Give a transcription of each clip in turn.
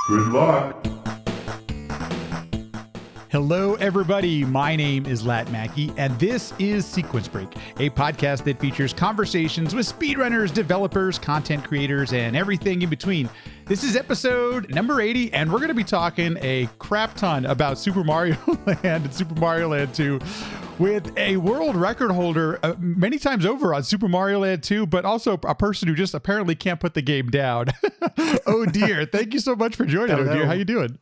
Good luck. Hello, everybody. My name is Lat Mackey, and this is Sequence Break, a podcast that features conversations with speedrunners, developers, content creators, and everything in between. This is episode number 80, and we're going to be talking a crap ton about Super Mario Land and Super Mario Land 2 with a world record holder many times over on Super Mario Land 2, but also a person who just apparently can't put the game down. Oh, dear. Thank you so much for joining. Hello. Oh, dear. How you doing?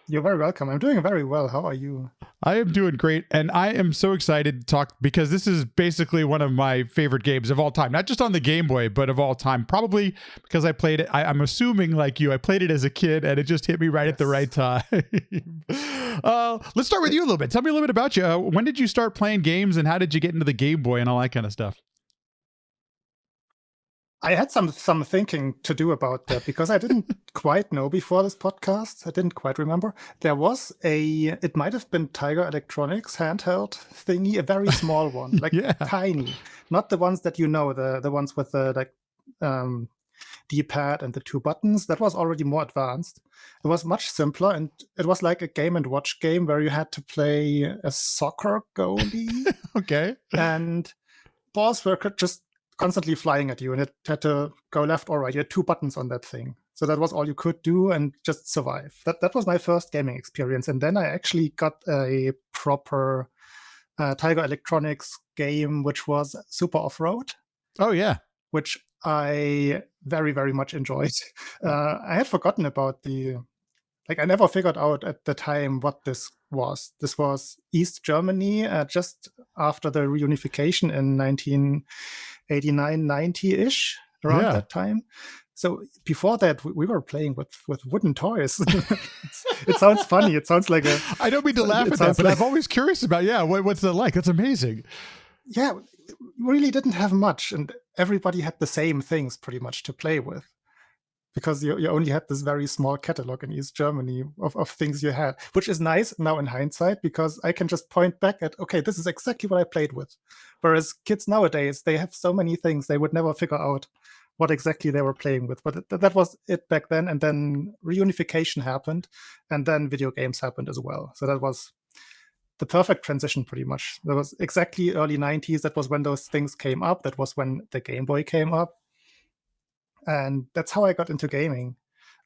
You're very welcome. I'm doing very well. How are you? I am doing great, and I am so excited to talk because this is basically one of my favorite games of all time, not just on the Game Boy, but of all time. Probably because I played it, I'm assuming like you, I played it as a kid, and it just hit me right at the right time. Let's start with you a little bit. Tell me a little bit about you. When did you start playing games, and how did you get into the Game Boy and all that kind of stuff? I had some thinking to do about that because I didn't quite know before this podcast. I didn't quite remember. There was it might have been Tiger Electronics handheld thingy, a very small one, like Yeah. tiny, not the ones that you know, the ones with the D-pad and the two buttons. That was already more advanced. It was much simpler, and it was like a Game and Watch game where you had to play a soccer goalie. Okay. And balls were just constantly flying at you, and it had to go left or right. You had two buttons on that thing, so that was all you could do and just survive. That was my first gaming experience, and then I actually got a proper Tiger Electronics game, which was Super Off-Road. Oh, yeah. Which I very, very much enjoyed. I had forgotten about I never figured out at the time what this was. This was East Germany, just after the reunification in 1989, 90-ish, around that time. So before that, we were playing with wooden toys. It sounds funny. It sounds like a... I don't mean to laugh at that, but I'm always curious about, what's it like? That's amazing. Yeah, we really didn't have much, and everybody had the same things pretty much to play with, because you only had this very small catalog in East Germany of things you had, which is nice now in hindsight, because I can just point back at, okay, this is exactly what I played with. Whereas kids nowadays, they have so many things, they would never figure out what exactly they were playing with. But that was it back then, and then reunification happened, and then video games happened as well. So that was the perfect transition, pretty much. That was exactly early 90s. That was when those things came up. That was when the Game Boy came up. And that's how I got into gaming.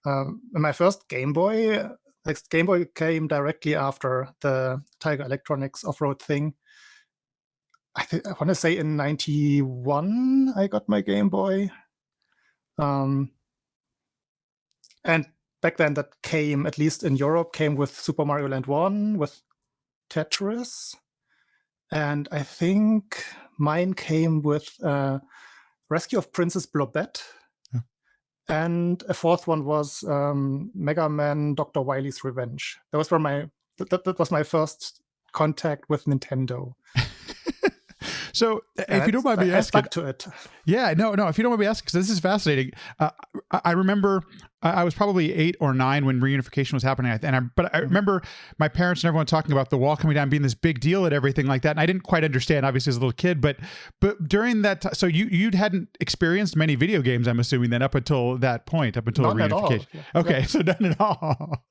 My first Game Boy came directly after the Tiger Electronics off-road thing. I want to say in 91 I got my Game Boy. And back then that came, at least in Europe, came with Super Mario Land 1, with Tetris. And I think mine came with Rescue of Princess Blobette. And a fourth one was Mega Man Dr. Wily's Revenge. That was my first contact with Nintendo. So, if you don't mind me asking, I stuck to it. Yeah, no. If you don't mind me asking, because this is fascinating. I remember I was probably 8 or 9 when reunification was happening, but I remember my parents and everyone talking about the wall coming down being this big deal and everything like that. And I didn't quite understand, obviously, as a little kid. But during that time, so you hadn't experienced many video games, I'm assuming, then up until that point, up until None reunification. At all. Okay, yeah. So none at all.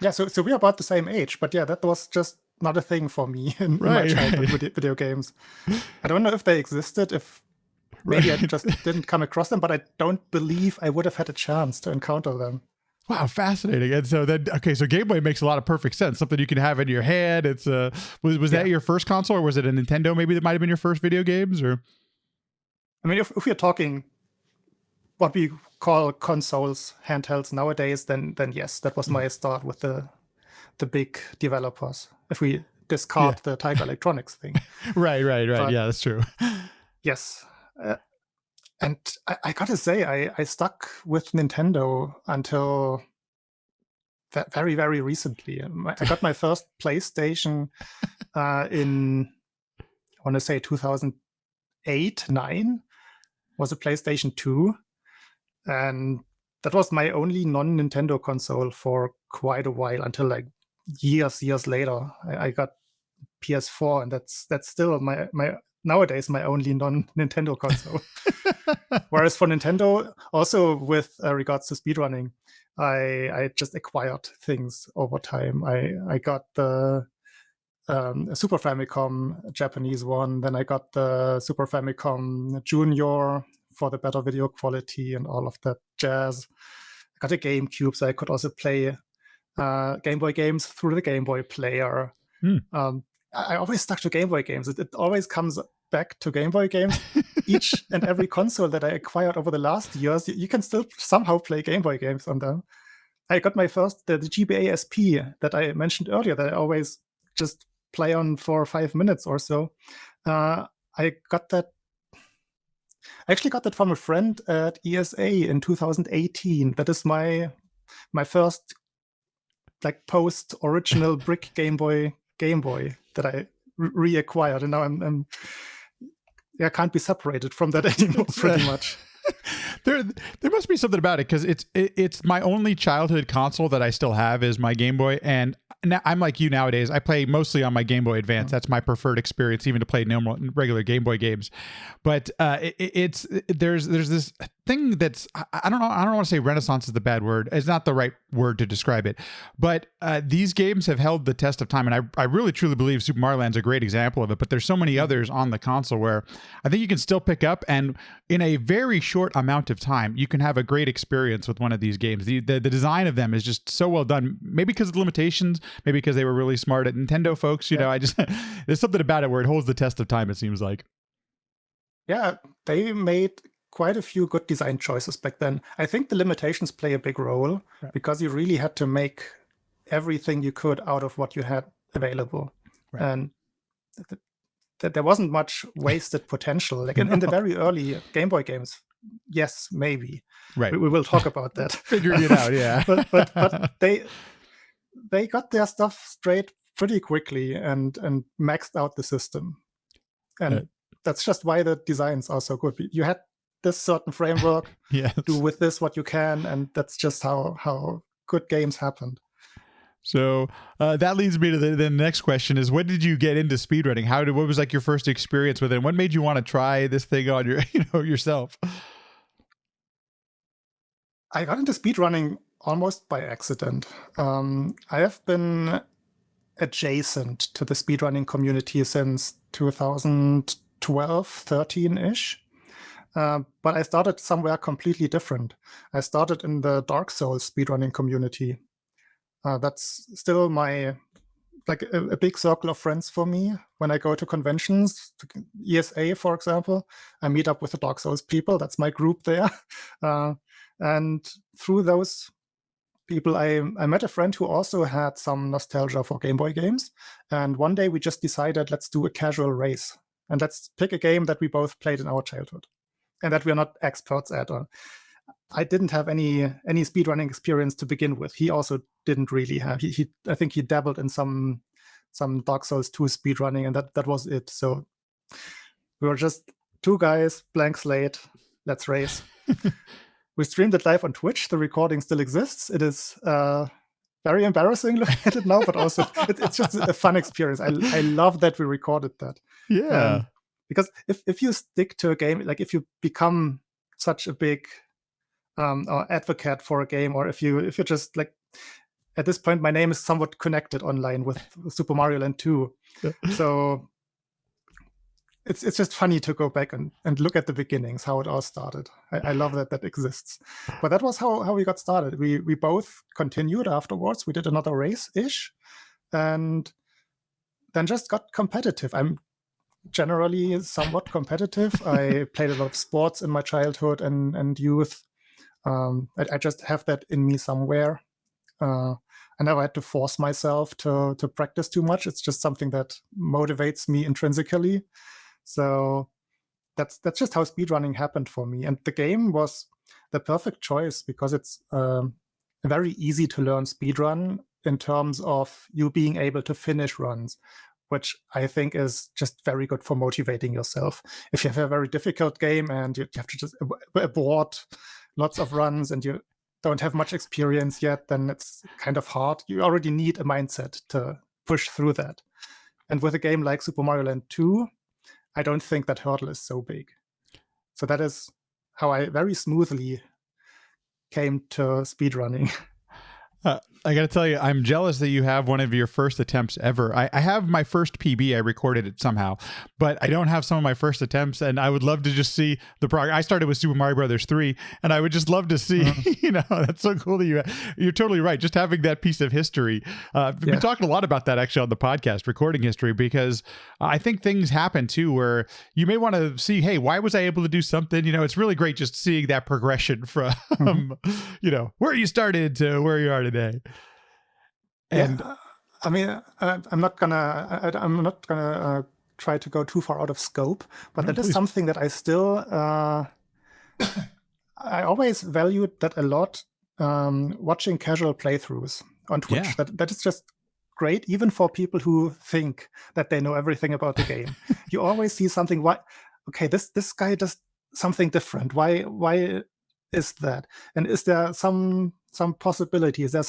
Yeah, so we're about the same age, but yeah, that was just not a thing for me in my childhood with video games. I don't know if they existed, if maybe I just didn't come across them, but I don't believe I would have had a chance to encounter them. Wow, fascinating. And so then, so Game Boy makes a lot of perfect sense. Something you can have in your hand. It's was that your first console, or was it a Nintendo? Maybe that might have been your first video games, or? I mean, if we're talking what we call consoles, handhelds nowadays, then yes, that was my start with the big developers. If we discard the Tiger Electronics thing. Right. But, yeah, that's true. Yes. And I gotta say, I stuck with Nintendo until very, very recently. I got my first PlayStation in, I want to say 2008, 9, was a PlayStation 2. And that was my only non-Nintendo console for quite a while, until like years later. I got PS4, and that's still my nowadays my only non-Nintendo console. Whereas for Nintendo, also with regards to speedrunning, I just acquired things over time. I got the Super Famicom Japanese one, then I got the Super Famicom Junior for the better video quality and all of that jazz. I got a GameCube, so I could also play Game Boy games through the Game Boy player. I always stuck to Game Boy games. It always comes back to Game Boy games. Each and every console that I acquired over the last years, you can still somehow play Game Boy games on them. I got my first, the GBA SP that I mentioned earlier, that I always just play on for 5 minutes or so. I got that. I actually got that from a friend at ESA in 2018. That is my first like post original brick Game Boy that I reacquired, and now I can't be separated from that anymore, pretty much. There must be something about it, because it's my only childhood console that I still have is my Game Boy, and now I'm like you nowadays. I play mostly on my Game Boy Advance. That's my preferred experience, even to play regular Game Boy games. But there's this thing that's I don't want to say renaissance is the bad word. It's not the right word to describe it. But these games have held the test of time, and I really truly believe Super Mario Land's a great example of it. But there's so many others on the console where I think you can still pick up, and in a very short amount of time, you can have a great experience with one of these games. The design of them is just so well done. Maybe because of the limitations, maybe because they were really smart at Nintendo folks. You know, I just there's something about it where it holds the test of time, it seems like. Yeah, they made quite a few good design choices back then. I think the limitations play a big role because you really had to make everything you could out of what you had available. And there wasn't much wasted potential. Like in the very early Game Boy games, yes, maybe. Right. We will talk about that. Figuring it out, yeah. but they got their stuff straight pretty quickly and maxed out the system. And that's just why the designs are so good. You had this certain framework, do with this what you can, and that's just how good games happened. So that leads me to the next question: is when did you get into speedrunning? What was like your first experience with it? What made you want to try this thing on yourself? I got into speedrunning almost by accident. I have been adjacent to the speedrunning community since 2012, 13-ish. But I started somewhere completely different. I started in the Dark Souls speedrunning community. That's still my a big circle of friends for me. When I go to conventions, to ESA, for example, I meet up with the Dark Souls people. That's my group there. And through those people, I met a friend who also had some nostalgia for Game Boy games. And one day we just decided, let's do a casual race. And let's pick a game that we both played in our childhood and that we're not experts at. I didn't have any speedrunning experience to begin with. He also didn't really have. I think he dabbled in some Dark Souls 2 speedrunning, and that was it. So we were just two guys, blank slate, let's race. We streamed it live on Twitch. The recording still exists. It is very embarrassing looking at it now, but also it's just a fun experience. I love that we recorded that. Yeah. Because if you stick to a game, like if you become such a big advocate for a game, or if you're just like, at this point my name is somewhat connected online with Super Mario Land 2. So it's just funny to go back and look at the beginnings, how it all started. I love that exists. But that was how we got started. We both continued afterwards. We did another race-ish and then just got competitive. I'm generally somewhat competitive. I played a lot of sports in my childhood and youth. I just have that in me somewhere. I never had to force myself to practice too much. It's just something that motivates me intrinsically. So that's just how speedrunning happened for me. And the game was the perfect choice because it's very easy to learn speedrun in terms of you being able to finish runs, which I think is just very good for motivating yourself. If you have a very difficult game and you have to just abort lots of runs and you don't have much experience yet, then it's kind of hard. You already need a mindset to push through that. And with a game like Super Mario Land 2, I don't think that hurdle is so big. So that is how I very smoothly came to speedrunning. I got to tell you, I'm jealous that you have one of your first attempts ever. I have my first PB. I recorded it somehow, but I don't have some of my first attempts, and I would love to just see the progress. I started with Super Mario Brothers 3, and I would just love to see, that's so cool that you're totally right. Just having that piece of history. We've been talking a lot about that actually on the podcast, recording history, because I think things happen too, where you may want to see, hey, why was I able to do something? It's really great just seeing that progression from, where you started to where you are today. And I mean, I'm not gonna try to go too far out of scope, but that is something that I still I always valued that a lot. Watching casual playthroughs on Twitch, that is just great, even for people who think that they know everything about the game. You always see something. Why? Okay, this guy does something different. Why is that? And is there some possibility? Is there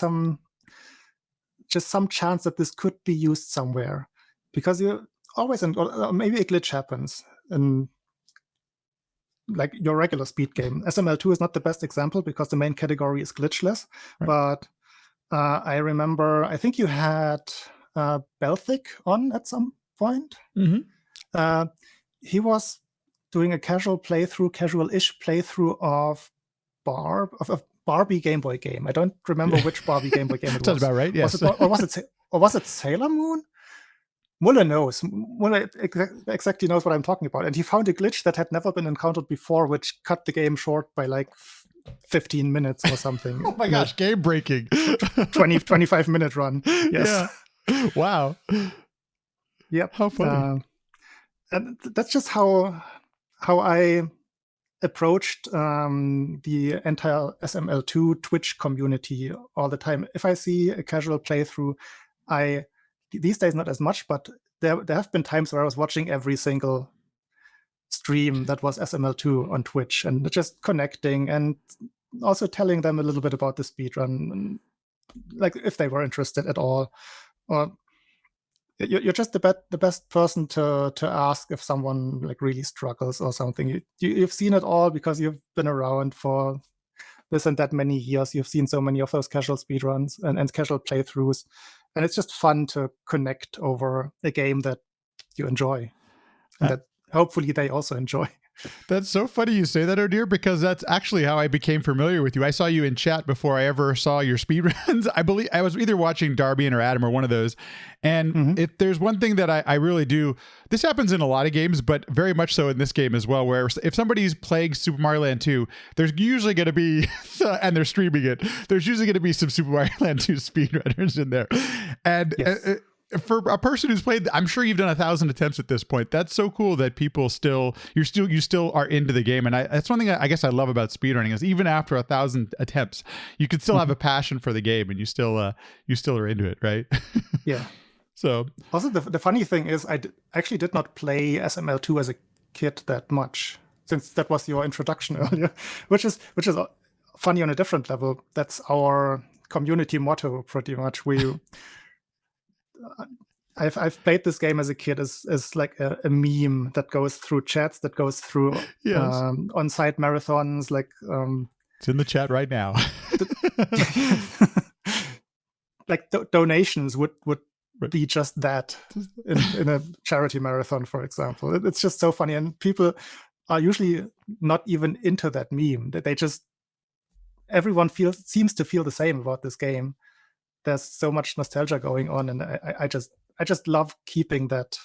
just some chance that this could be used somewhere? Because you always, or maybe a glitch happens in like your regular speed game. SML2 is not the best example because the main category is glitchless. Right. But I remember, I think you had Belthic on at some point. He was doing a casual-ish playthrough of Barbie Game Boy game. I don't remember which Barbie Game Boy game it was. Sounds about right, yes. Was it Sailor Moon? Muller knows. Muller exactly knows what I'm talking about. And he found a glitch that had never been encountered before, which cut the game short by like 15 minutes or something. Oh my gosh, game breaking. 25-minute run. Yes. Yeah. Wow. Yep. How funny. And that's just how I approached the entire SML2 Twitch community all the time. If I see a casual playthrough, these days not as much, but there have been times where I was watching every single stream that was SML2 on Twitch and just connecting and also telling them a little bit about the speedrun, and like if they were interested at all. Or you're just the best person to ask if someone like really struggles or something. You've seen it all because you've been around for this and that many years. You've seen so many of those casual speedruns and casual playthroughs, and it's just fun to connect over a game that you enjoy and that hopefully they also enjoy. That's so funny you say that, Odir, because that's actually how I became familiar with you. I saw you in chat before I ever saw your speedruns. I believe I was either watching Darby or Adam or one of those. And if there's one thing that I really do, this happens in a lot of games, but very much so in this game as well, where if somebody's playing Super Mario Land 2, there's usually going to be, and they're streaming it, there's usually going to be some Super Mario Land 2 speedrunners in there. And for a person who's played, I'm sure you've done 1,000 attempts at this point. That's so cool that people you still are into the game. And that's one thing I guess I love about speedrunning is even after 1,000 attempts, you could still have a passion for the game and you still are into it, right? Yeah. So also the funny thing is I actually did not play SML2 as a kid that much, since that was your introduction earlier, which is funny on a different level. That's our community motto pretty much. I've played this game as a kid as like a meme that goes through chats, that goes through on-site marathons. Like it's in the chat right now. Like donations would be just that in a charity marathon, for example. It's just so funny, and people are usually not even into that meme. They just everyone seems to feel the same about this game. There's so much nostalgia going on, and I just love keeping that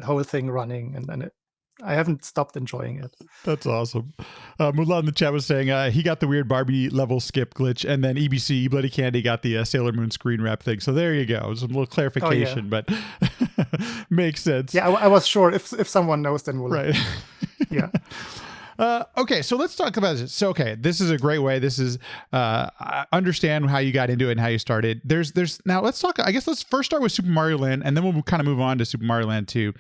whole thing running, and I haven't stopped enjoying it. That's awesome. Mulan in the chat was saying he got the weird Barbie level skip glitch, and then EBC Bloody Candy got the Sailor Moon screen wrap thing. So there you go. Some little clarification, but makes sense. Yeah, I was sure if someone knows, then we'll. Right. Yeah. Okay, so let's talk about this. So, okay, this is a great way. This is understand how you got into it and how you started. There's now let's talk. I guess let's first start with Super Mario Land, and then we'll kind of move on to Super Mario Land 2.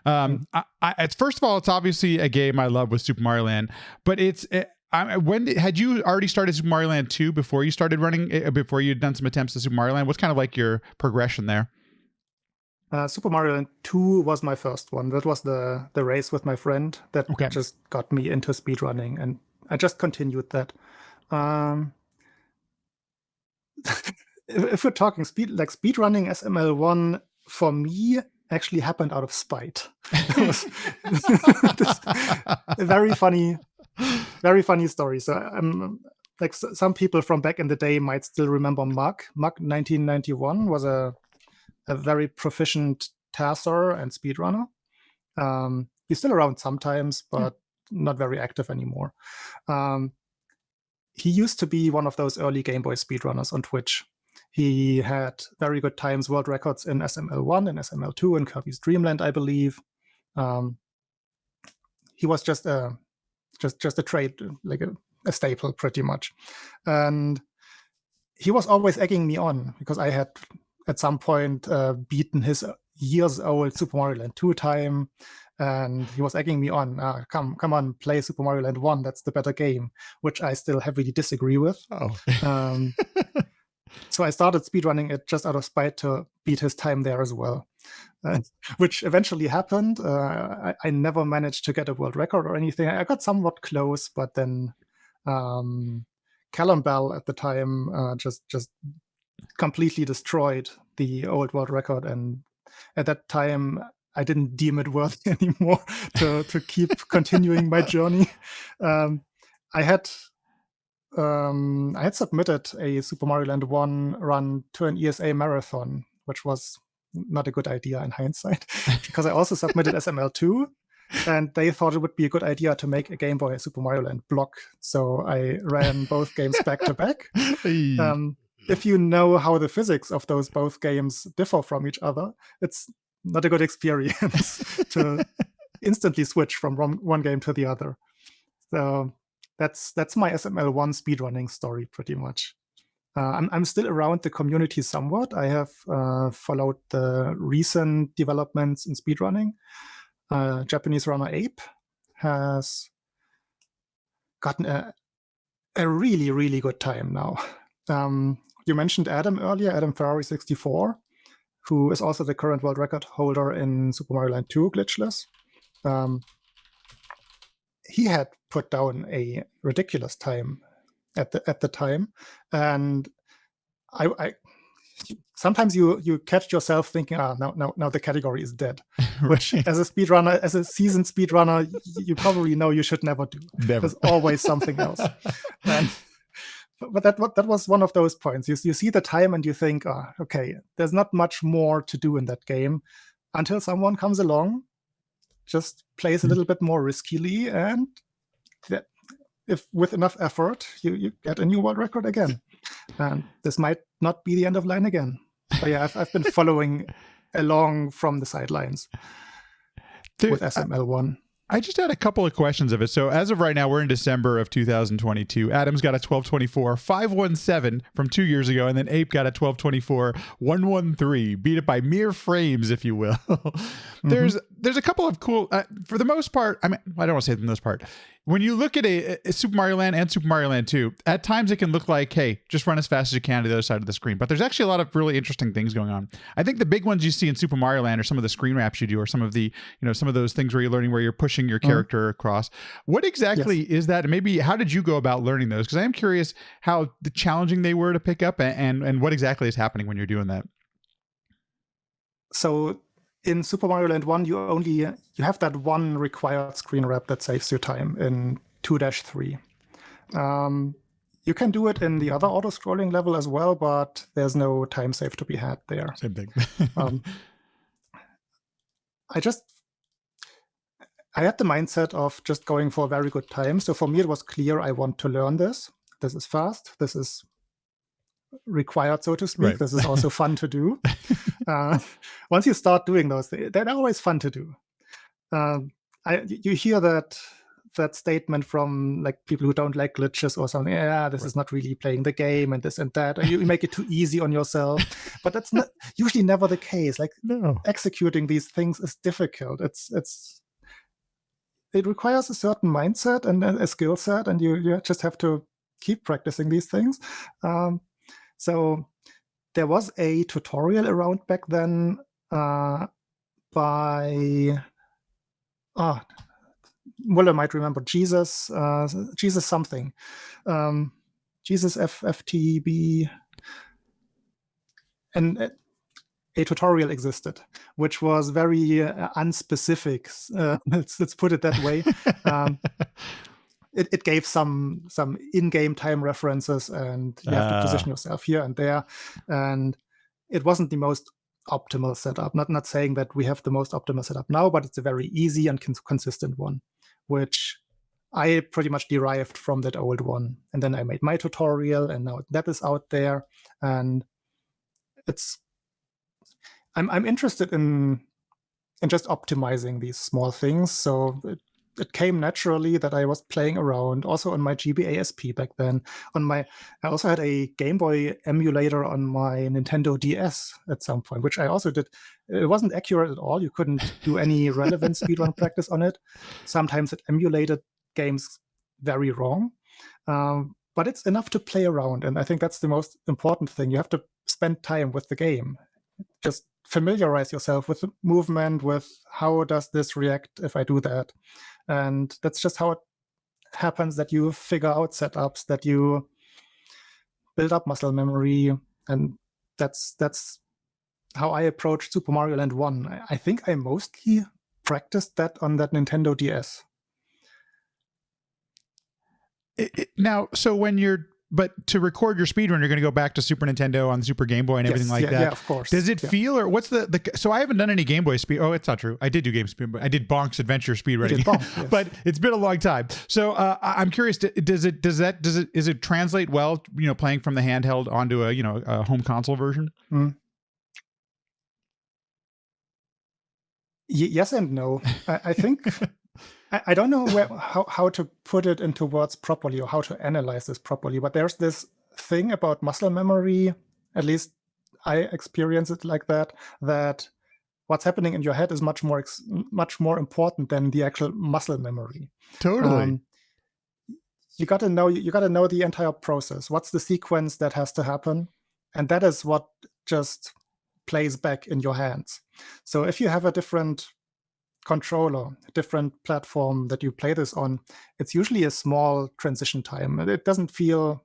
It's first of all, it's obviously a game I love with Super Mario Land, but had you already started Super Mario Land 2 before you started running? Before you'd done some attempts at Super Mario Land? What's kind of like your progression there? Super Mario Land 2 was my first one. That was the race with my friend that just got me into speedrunning, and I just continued that. Um, if we're talking speedrunning SML1 for me actually happened out of spite. It was a very funny story. So some people from back in the day might still remember Mug. Mug 1991 was a very proficient tasser and speedrunner. He's still around sometimes, but not very active anymore. He used to be one of those early Game Boy speedrunners on Twitch. He had very good times, world records in SML1 and SML2 and Kirby's Dream Land, I believe. He was just a trade, like a staple, pretty much. And he was always egging me on because I had at some point beaten his years-old Super Mario Land 2 time, and he was egging me on. Come on, play Super Mario Land 1. That's the better game, which I still heavily disagree with. So I started speedrunning it just out of spite to beat his time there as well, which eventually happened. I never managed to get a world record or anything. I got somewhat close, but then Callum Bell at the time just completely destroyed the old world record, and at that time I didn't deem it worthy anymore to keep continuing my journey. I had submitted a Super Mario Land 1 run to an ESA marathon, which was not a good idea in hindsight, because I also submitted SML2, and they thought it would be a good idea to make a Game Boy Super Mario Land block. So I ran both games back to back. If you know how the physics of those both games differ from each other, it's not a good experience to instantly switch from one game to the other. So that's my SML1 speedrunning story, pretty much. I'm still around the community somewhat. I have followed the recent developments in speedrunning. Japanese runner Ape has gotten a really, really good time now. You mentioned Adam earlier, Adam Ferrari 64, who is also the current world record holder in Super Mario Land 2 glitchless. He had put down a ridiculous time at the time, and I sometimes you catch yourself thinking, now the category is dead. Right. Which, as a speedrunner, as a seasoned speedrunner, you probably know you should never do. Never. There's always something else. But that was one of those points. You see the time and you think, okay, there's not much more to do in that game until someone comes along, just plays a little bit more riskily, and if with enough effort, you get a new world record again. And this might not be the end of line again. But yeah, I've been following along from the sidelines with SML1. I just had a couple of questions of it. So as of right now, we're in December of 2022. Adam's got a 1224 517 from 2 years ago, and then Ape got a 1224 113. Beat it by mere frames, if you will. There's a couple of cool, for the most part, I mean, I don't want to say the most part. When you look at a Super Mario Land and Super Mario Land 2, at times it can look like, hey, just run as fast as you can to the other side of the screen. But there's actually a lot of really interesting things going on. I think the big ones you see in Super Mario Land are some of the screen wraps you do, or some of the, some of those things where you're learning where you're pushing your character across. What exactly is that? And maybe how did you go about learning those? Because I am curious how challenging they were to pick up, and what exactly is happening when you're doing that. So in Super Mario Land 1, you have that one required screen wrap that saves you time in 2-3. You can do it in the other auto-scrolling level as well, but there's no time save to be had there. Same thing. I had the mindset of just going for a very good time. So for me, it was clear I want to learn this. This is fast. This is required, so to speak. Right. This is also fun to do. Once you start doing those things, they're always fun to do. You hear that statement from like people who don't like glitches or something. Yeah, this is not really playing the game, and this and that. And you make it too easy on yourself. But that's not usually never the case. Like executing these things is difficult. It requires a certain mindset and a skill set, and you just have to keep practicing these things. So there was a tutorial around back then by Muller might remember Jesus something. Jesus FTB, and a tutorial existed, which was very unspecific. Let's put it that way. It gave some in-game time references, and you have to position yourself here and there. And it wasn't the most optimal setup. Not saying that we have the most optimal setup now, but it's a very easy and consistent one, which I pretty much derived from that old one. And then I made my tutorial, and now that is out there. And I'm interested in just optimizing these small things. So it came naturally that I was playing around also on my GBA SP back then. I also had a Game Boy emulator on my Nintendo DS at some point, which I also did. It wasn't accurate at all. You couldn't do any relevant speedrun practice on it. Sometimes it emulated games very wrong. But it's enough to play around, and I think that's the most important thing. You have to spend time with the game. Just familiarize yourself with the movement, with how does this react if I do that. And that's just how it happens, that you figure out setups, that you build up muscle memory. And that's how I approached Super Mario Land 1. I think I mostly practiced that on that Nintendo DS. Now, so but to record your speedrun, you're going to go back to Super Nintendo on Super Game Boy and everything like that. Yeah, of course. Does it feel, or what's so I haven't done any Game Boy speed. Oh, it's not true. I did do I did Bonk's Adventure speedrunning, yes. But it's been a long time. So I'm curious, is it translate well, playing from the handheld onto a home console version? Yes and no. I think I don't know how to put it into words properly, or how to analyze this properly, but there's this thing about muscle memory, at least I experience it like that what's happening in your head is much more important than the actual muscle memory. Totally. You got to know the entire process. What's the sequence that has to happen? And that is what just plays back in your hands. So if you have a different controller, different platform that you play this on, it's usually a small transition time. It doesn't feel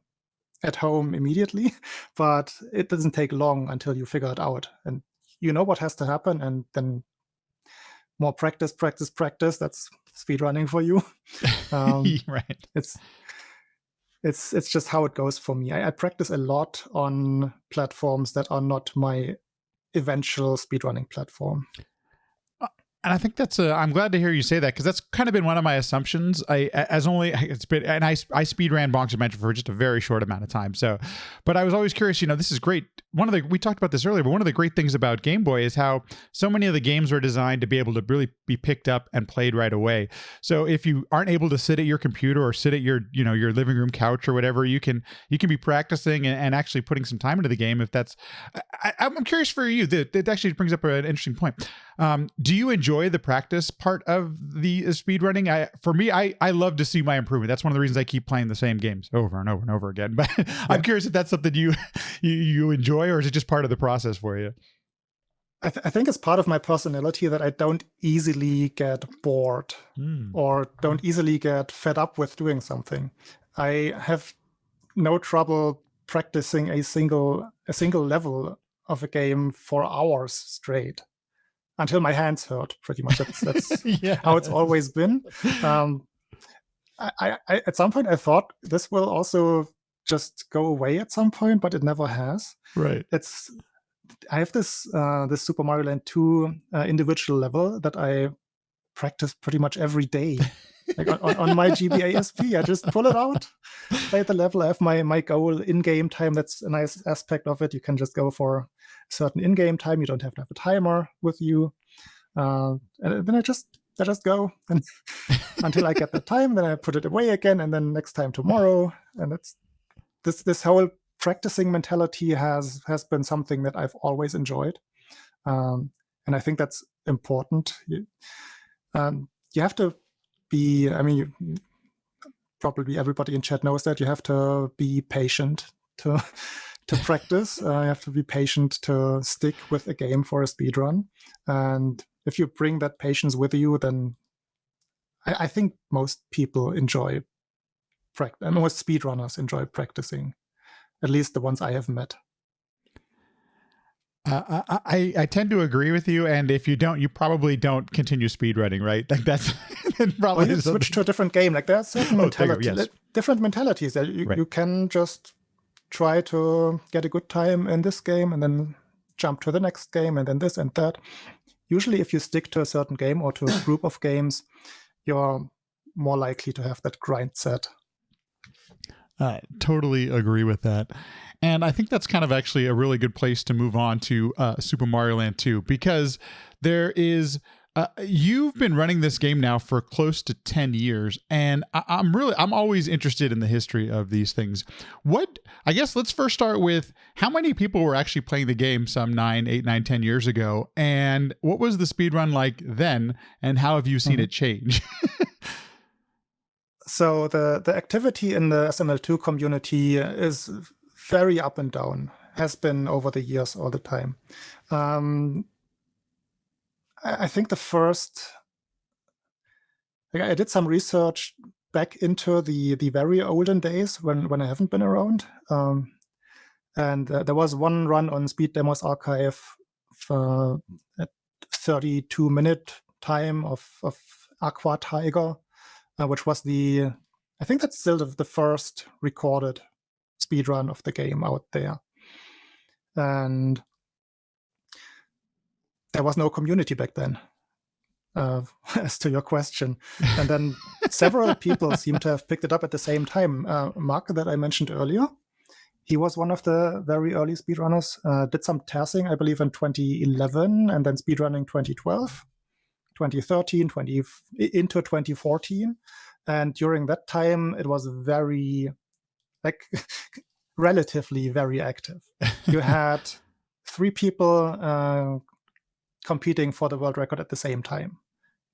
at home immediately, but it doesn't take long until you figure it out. And you know what has to happen, and then more practice. That's speedrunning for you. Right. It's just how it goes for me. I practice a lot on platforms that are not my eventual speedrunning platform. And I think I'm glad to hear you say that, because that's kind of been one of my assumptions. I speed ran Bonk's Adventure for just a very short amount of time. So, but I was always curious, this is great. We talked about this earlier, but one of the great things about Game Boy is how so many of the games were designed to be able to really be picked up and played right away. So if you aren't able to sit at your computer or sit at your living room couch or whatever, you can be practicing and actually putting some time into the game. If that's, I'm curious for you, that actually brings up an interesting point. Do you enjoy the practice part of the speedrunning? For me, I love to see my improvement. That's one of the reasons I keep playing the same games over and over and over again. But I'm curious if that's something you enjoy, or is it just part of the process for you? I think it's part of my personality that I don't easily get bored or don't easily get fed up with doing something. I have no trouble practicing a single level of a game for hours straight, until my hands hurt, pretty much. That's how it's always been. I at some point I thought this will also just go away at some point, but it never has. Right. I have this Super Mario Land 2 individual level that I practice pretty much every day. Like on my GBA SP, I just pull it out, play the level. I have my goal in-game time. That's a nice aspect of it. You can just go for a certain in-game time. You don't have to have a timer with you. And then I just go and until I get the time. Then I put it away again, and then next time tomorrow. And it's this whole practicing mentality has been something that I've always enjoyed, and I think that's important. You have to be. I mean, probably everybody in chat knows that you have to be patient to practice. You have to be patient to stick with a game for a speedrun. And if you bring that patience with you, then I think most people enjoy most speedrunners enjoy practicing, at least the ones I have met. I tend to agree with you, and if you don't, you probably don't continue speedrunning, right? Like that's probably you switch to a different game. Like there are certain different mentalities that you can just try to get a good time in this game and then jump to the next game and then this and that. Usually, if you stick to a certain game or to a group of games, you're more likely to have that grind set. I totally agree with that. And I think that's kind of actually a really good place to move on to Super Mario Land 2, because there is you've been running this game now for close to 10 years, and I'm always interested in the history of these things. I guess let's first start with how many people were actually playing the game some 10 years ago, and what was the speedrun like then, and how have you seen it change? So the activity in the SML2 community is very up and down, has been over the years all the time. I think the first, I did some research back into the very olden days when I haven't been around. And there was one run on Speed Demos Archive for a 32-minute time of Aqua Tiger, which was I think that's still the first recorded speedrun of the game out there. And there was no community back then, as to your question. And then several people seem to have picked it up at the same time. Mark, that I mentioned earlier, he was one of the very early speedrunners, did some testing, I believe, in 2011, and then speedrunning 2012, 2013, into 2014. And during that time, it was relatively very active. You had 3 people competing for the world record at the same time,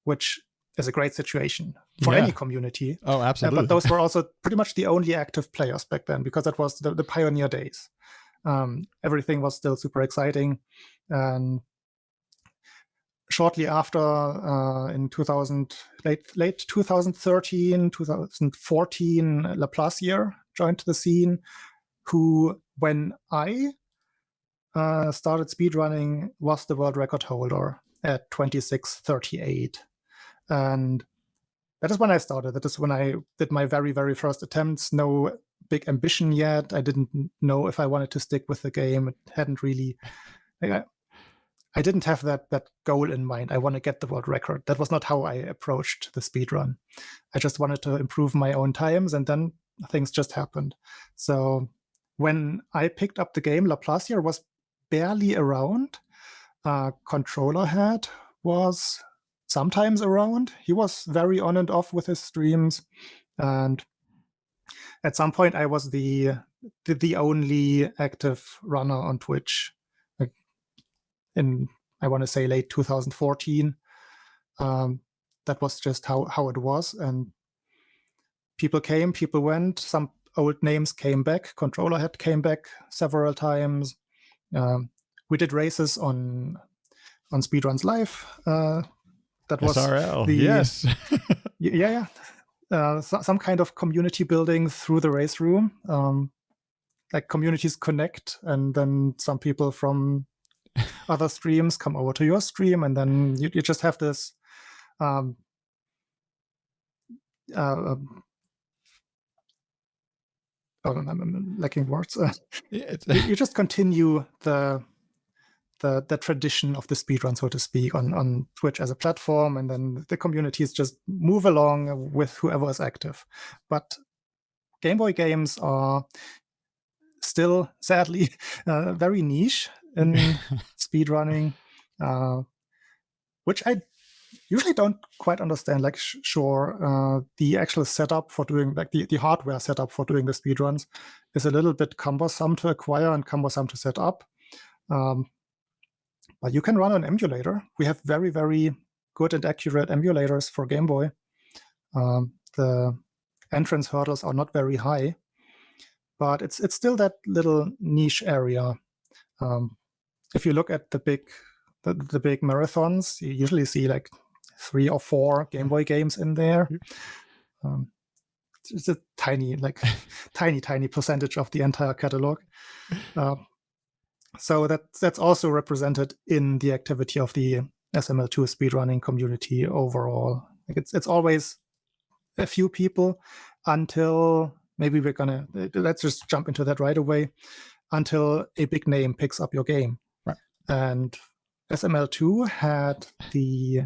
which is a great situation for any community. Oh, absolutely. But those were also pretty much the only active players back then, because that was the pioneer days. Everything was still super exciting. And shortly after, in late 2013, 2014, Laplacier joined the scene, who, when I started speedrunning, was the world record holder at 26:38. And that is when I started. That is when I did my very, very first attempts. No big ambition yet. I didn't know if I wanted to stick with the game. It hadn't really... I didn't have that goal in mind. I want to get the world record. That was not how I approached the speedrun. I just wanted to improve my own times, and then things just happened. So when I picked up the game, Laplacier was barely around. Controller Head was sometimes around. He was very on and off with his streams. And at some point, I was the only active runner on Twitch. In, I want to say, late 2014. That was just how it was. And people came, people went. Some old names came back. Controller Head came back several times. We did races on Speedruns Live. That was SRL. Yes. Some kind of community building through the race room. Like communities connect, and then some people from other streams come over to your stream, and then you just have this I'm lacking words. You just continue the tradition of the speedrun, so to speak, on Twitch as a platform, and then the communities just move along with whoever is active. But Game Boy games are still, sadly, very niche in speedrunning, which I usually don't quite understand. Like, sure, the actual setup for doing, like the hardware setup for doing the speedruns is a little bit cumbersome to acquire and cumbersome to set up. But you can run an emulator. We have very, very good and accurate emulators for Game Boy. The entrance hurdles are not very high, but it's still that little niche area. If you look at the big marathons, you usually see like 3 or 4 Game Boy games in there. it's a tiny, like tiny percentage of the entire catalog. So that's also represented in the activity of the SML2 speedrunning community overall. Like it's always a few people until maybe let's just jump into that right away, until a big name picks up your game. Right. And SML2 had the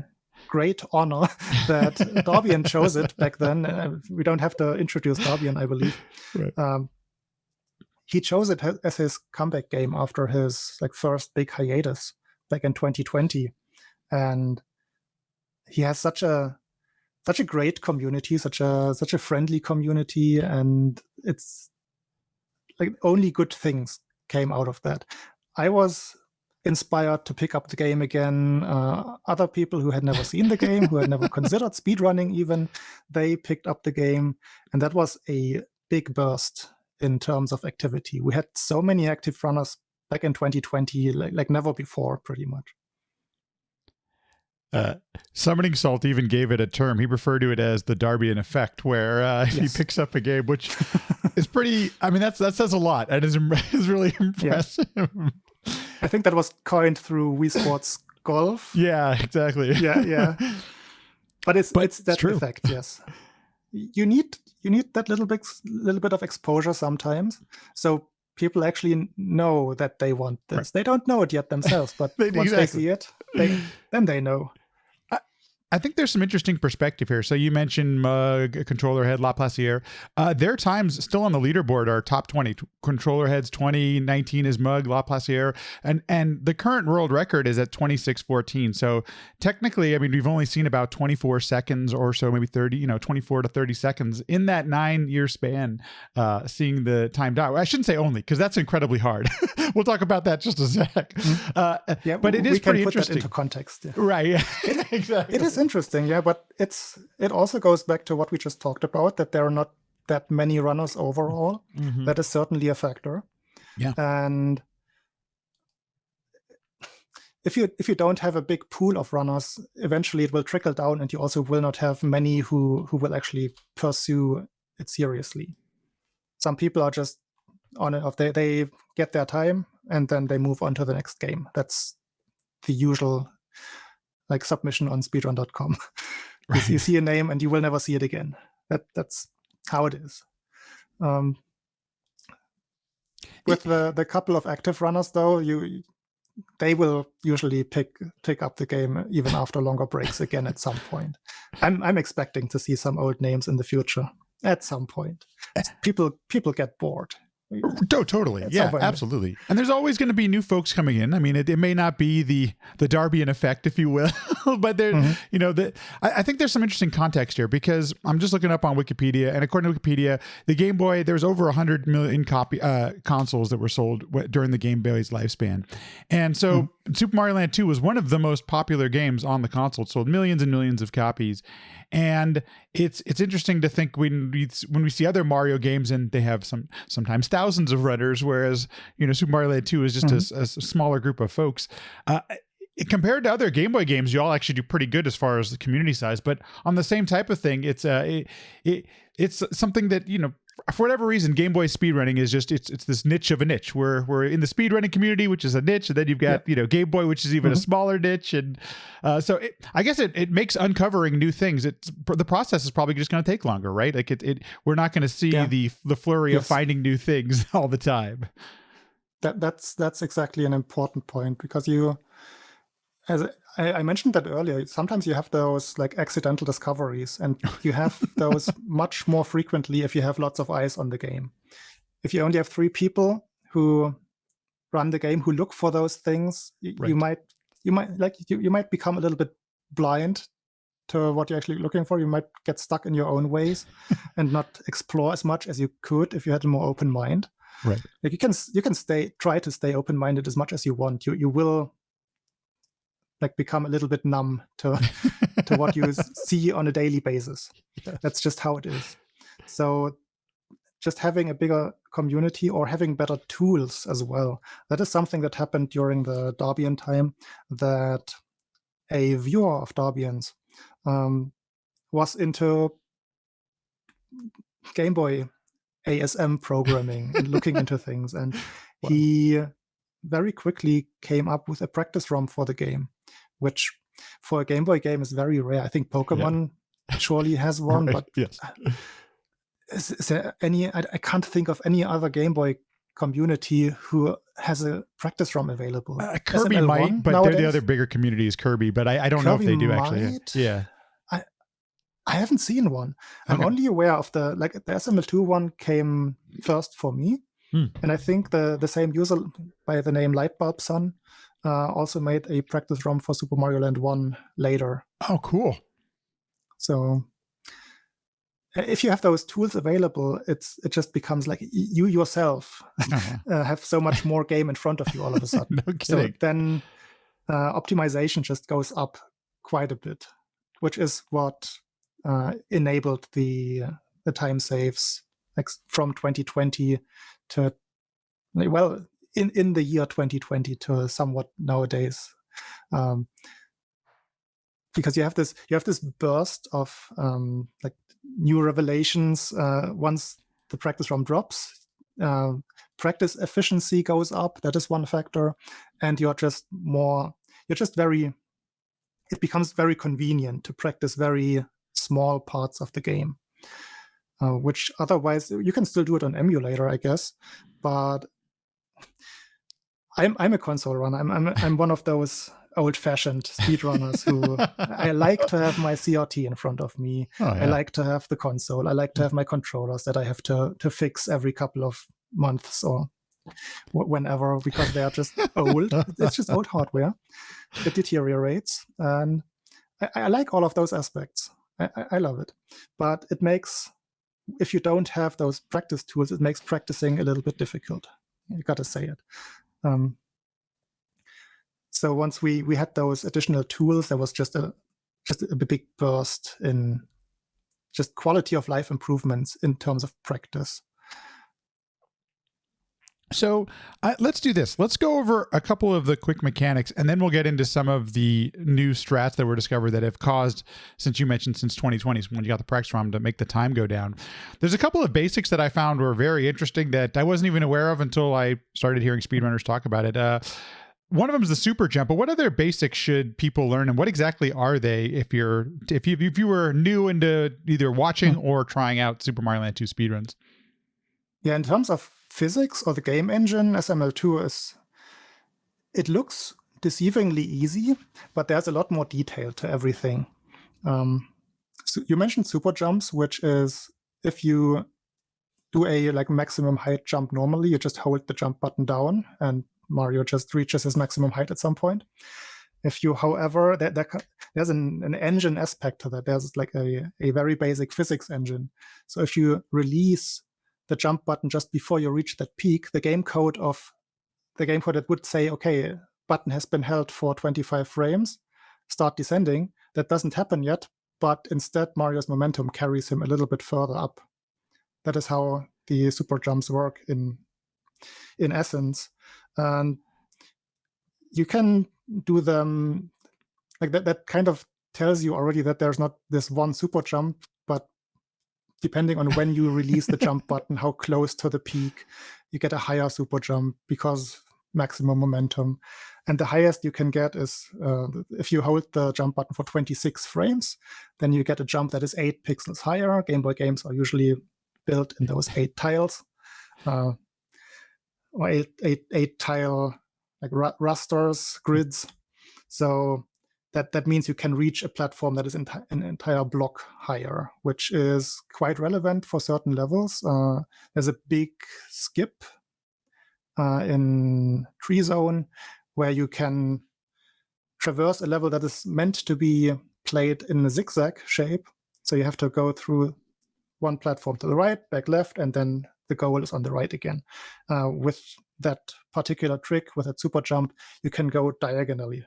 great honor that Darbian chose it back then. We don't have to introduce Darbian, I believe. Right. He chose it as his comeback game after his first big hiatus back in 2020, and he has such a great community, such a friendly community, and it's like only good things came out of that. I was inspired to pick up the game again. Other people who had never seen the game, who had never considered speedrunning even, they picked up the game, and that was a big burst in terms of activity. We had so many active runners back in 2020, like never before, pretty much. Summoning Salt even gave it a term. He referred to it as the Darbian effect, where yes. He picks up a game, which is pretty. I mean, that says a lot, and is really impressive. Yeah. I think that was coined through Wii Sports Golf. Yeah, exactly. Yeah. But it's that effect. Yes, you need that little bit of exposure sometimes, so people actually know that they want this. Right. They don't know it yet themselves, but once they see it, then they know. I think there's some interesting perspective here. So you mentioned Mug, Controller Head, Laplacier. Their times still on the leaderboard are top 20. Controller Head's 2019 is Mug, Laplacier, and the current world record is at 26:14. So technically, I mean, we've only seen about 24 seconds or so, maybe 30, 24 to 30 seconds in that 9-year span, seeing the timed out. I shouldn't say only, because that's incredibly hard. We'll talk about that just a sec. Yeah, but it is pretty interesting. That into context. Yeah. Right. Yeah. Exactly. It is interesting, yeah, but it also goes back to what we just talked about, that there are not that many runners overall. Mm-hmm. That is certainly a factor. Yeah. And if you don't have a big pool of runners, eventually it will trickle down, and you also will not have many who will actually pursue it seriously. Some people are just on it, they get their time and then they move on to the next game. That's the usual submission on speedrun.com. Right. You see a name and you will never see it again. That's how it is. With the couple of active runners, though, they will usually pick up the game even after longer breaks again at some point. I'm expecting to see some old names in the future at some point. People get bored. Totally. Yeah, absolutely. And there's always going to be new folks coming in. I mean, it may not be the Darbian effect, if you will, but there, mm-hmm. I think there's some interesting context here, because I'm just looking up on Wikipedia, and according to Wikipedia, the Game Boy, there's over 100 million consoles that were sold during the Game Boy's lifespan. And so Super Mario Land 2 was one of the most popular games on the console. It sold millions and millions of copies. And it's interesting to think when we see other Mario games, and they have sometimes thousands of runners, whereas Super Mario Land 2 is just a smaller group of folks. Compared to other Game Boy games, you all actually do pretty good as far as the community size. But on the same type of thing, it's something that for whatever reason, Game Boy speedrunning is just it's this niche of a niche. We're in the speedrunning community, which is a niche, and then you've got Game Boy, which is even a smaller niche, and so I guess it makes uncovering new things. The process is probably just going to take longer, right? Like we're not going to see the flurry of finding new things all the time. That's exactly an important point, because as I mentioned that earlier, sometimes you have those accidental discoveries, and you have those much more frequently if you have lots of eyes on the game. If you only have 3 people who run the game, who look for those things, right. you might become a little bit blind to what you're actually looking for. You might get stuck in your own ways and not explore as much as you could if you had a more open mind. Right. You can try to stay open-minded as much as you want. You will become a little bit numb to what you see on a daily basis. Yes. That's just how it is. So just having a bigger community, or having better tools as well, that is something that happened during the Darbian time, that a viewer of Darbians was into Game Boy ASM programming and looking into things. And Wow. he very quickly came up with a practice ROM for the game, which for a Game Boy game is very rare. I think Pokemon surely has one, Right, but yes. is there any? I can't think of any other Game Boy community who has a practice ROM available. Kirby SML1 might, but nowadays? the other bigger community is Kirby, but I don't know if Kirby they do actually. might? Yeah. I haven't seen one. I'm Okay. only aware of the SML2 one came first for me. And I think the same user by the name Lightbulb Sun also made a practice ROM for Super Mario Land 1 later. Oh, cool. So if you have those tools available, it just becomes like you yourself have so much more game in front of you all of a sudden. No So kidding. then optimization just goes up quite a bit, which is what enabled the time saves from 2020 to, well, in the year 2020 to somewhat nowadays, because you have this burst of like new revelations once the practice ROM drops. Practice efficiency goes up. That is one factor, and it becomes very convenient to practice very small parts of the game, which otherwise you can still do it on emulator, I guess. But I'm a console runner. I'm one of those old-fashioned speedrunners who I like to have my CRT in front of me. I like to have the console. I like to have my controllers that I have to fix every couple of months or whenever, because they are just old. It's just old hardware. It deteriorates, and I like all of those aspects. I love it, but it makes, if you don't have those practice tools, it makes practicing a little bit difficult. You got to say it. So once we had those additional tools, there was just a big burst in just quality of life improvements in terms of practice. So let's do this. Let's go over a couple of the quick mechanics, and then we'll get into some of the new strats that were discovered that have caused, since you mentioned since 2020, when you got the practice ROM, to make the time go down. There's a couple of basics that I found were very interesting that I wasn't even aware of until I started hearing speedrunners talk about it. One of them is the super jump, but what other basics should people learn, and what exactly are they if you were new into either watching or trying out Super Mario Land 2 speedruns? Yeah, in terms of physics or the game engine, SML2 it looks deceivingly easy, but there's a lot more detail to everything. So you mentioned super jumps, which is if you do a maximum height jump normally, you just hold the jump button down and Mario just reaches his maximum height at some point. If you, however, there's an engine aspect to that. There's like a very basic physics engine. So if you release the jump button just before you reach that peak, the game code that would say, okay, button has been held for 25 frames, start descending. That doesn't happen yet, but instead Mario's momentum carries him a little bit further up. That is how the super jumps work in essence. And you can do them like that. That kind of tells you already that there's not this one super jump, but depending on when you release the jump button, how close to the peak, you get a higher super jump because maximum momentum. And the highest you can get is if you hold the jump button for 26 frames, then you get a jump that is 8 pixels higher. Game Boy games are usually built in those 8 tiles. Or eight tile like rasters, grids. So that means you can reach a platform that is an entire block higher, which is quite relevant for certain levels. There's a big skip in Tree Zone where you can traverse a level that is meant to be played in a zigzag shape. So you have to go through one platform to the right, back left, and then the goal is on the right again. With that particular trick, with that super jump, you can go diagonally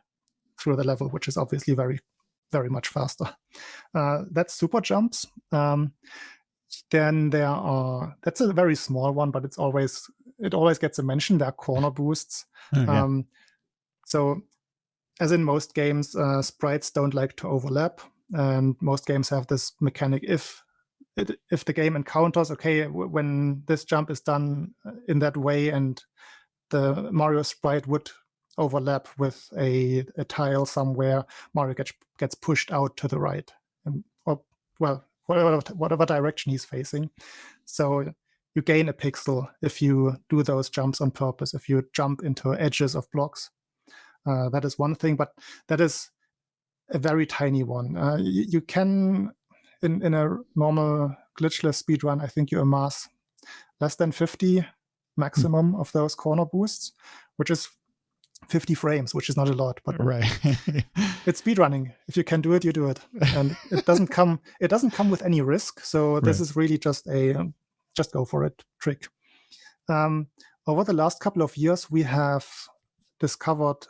through the level, which is obviously very, very much faster. That's super jumps. Then that's a very small one, but it always gets a mention. There are corner boosts. So as in most games, sprites don't like to overlap, and most games have this mechanic. If if the game encounters, okay, when this jump is done in that way and the Mario sprite would overlap with a tile somewhere, Mario gets pushed out to the right, or well, whatever direction he's facing. So you gain a pixel if you do those jumps on purpose, if you jump into edges of blocks. That is one thing, but that is a very tiny one. You can, in a normal glitchless speedrun, I think you amass less than 50 maximum of those corner boosts, which is 50 frames, which is not a lot, but right. It's speedrunning. If you can do it, you do it, and it doesn't come with any risk. So this is really just a just go for it trick. Over the last couple of years, we have discovered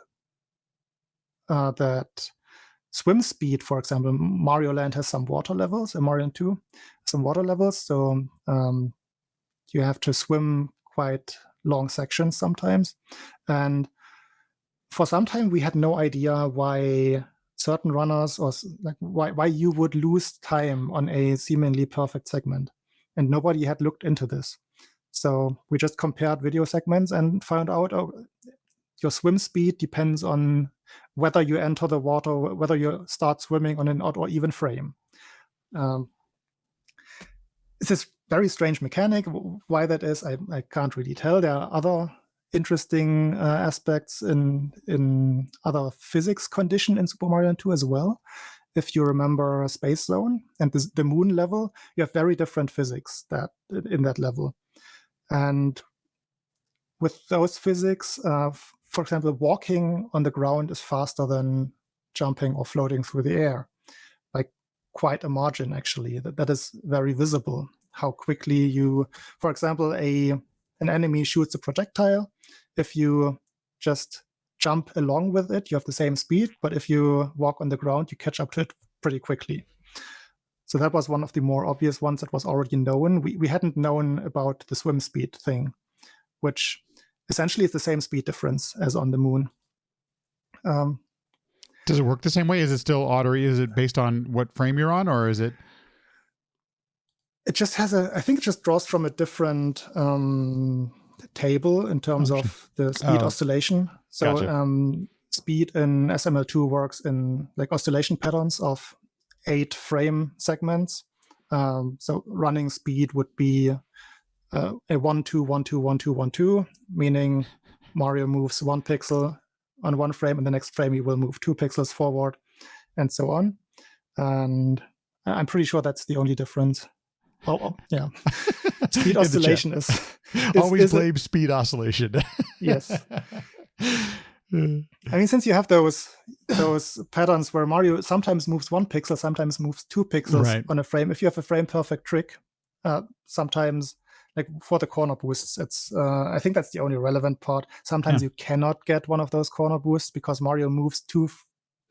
that swim speed, for example, Mario Land has some water levels, in Mario 2, some water levels. So you have to swim quite long sections sometimes. And for some time, we had no idea why certain runners or like why you would lose time on a seemingly perfect segment. And nobody had looked into this. So we just compared video segments and found out, oh, your swim speed depends on whether you enter the water, whether you start swimming on an odd or even frame. It's this very strange mechanic. Why that is, I can't really tell. There are other interesting aspects in other physics condition in Super Mario 2 as well. If you remember Space Zone and the moon level, you have very different physics in that level. And with those physics, for example, walking on the ground is faster than jumping or floating through the air, like quite a margin, actually. That is very visible, how quickly you, for example, an enemy shoots a projectile. If you just jump along with it, you have the same speed, but if you walk on the ground, you catch up to it pretty quickly. So that was one of the more obvious ones that was already known. We hadn't known about the swim speed thing, which essentially is the same speed difference as on the moon. Does it work the same way? Is it still auto? Is it based on what frame you're on, or is it? It just has I think it just draws from a different table in terms of the speed oscillation. So gotcha. Speed in SML2 works in like oscillation patterns of 8 frame segments. So running speed would be a 1 2 1 2 1 2 1 2, meaning Mario moves 1 pixel on one frame, and the next frame he will move 2 pixels forward, and so on. And I'm pretty sure that's the only difference. Oh yeah. Speed oscillation is always blame speed oscillation. Yes. I mean, since you have those patterns where Mario sometimes moves 1 pixel, sometimes moves 2 pixels on a frame. If you have a frame perfect trick, sometimes, like for the corner boosts, it's I think that's the only relevant part. Sometimes you cannot get one of those corner boosts because Mario moves 2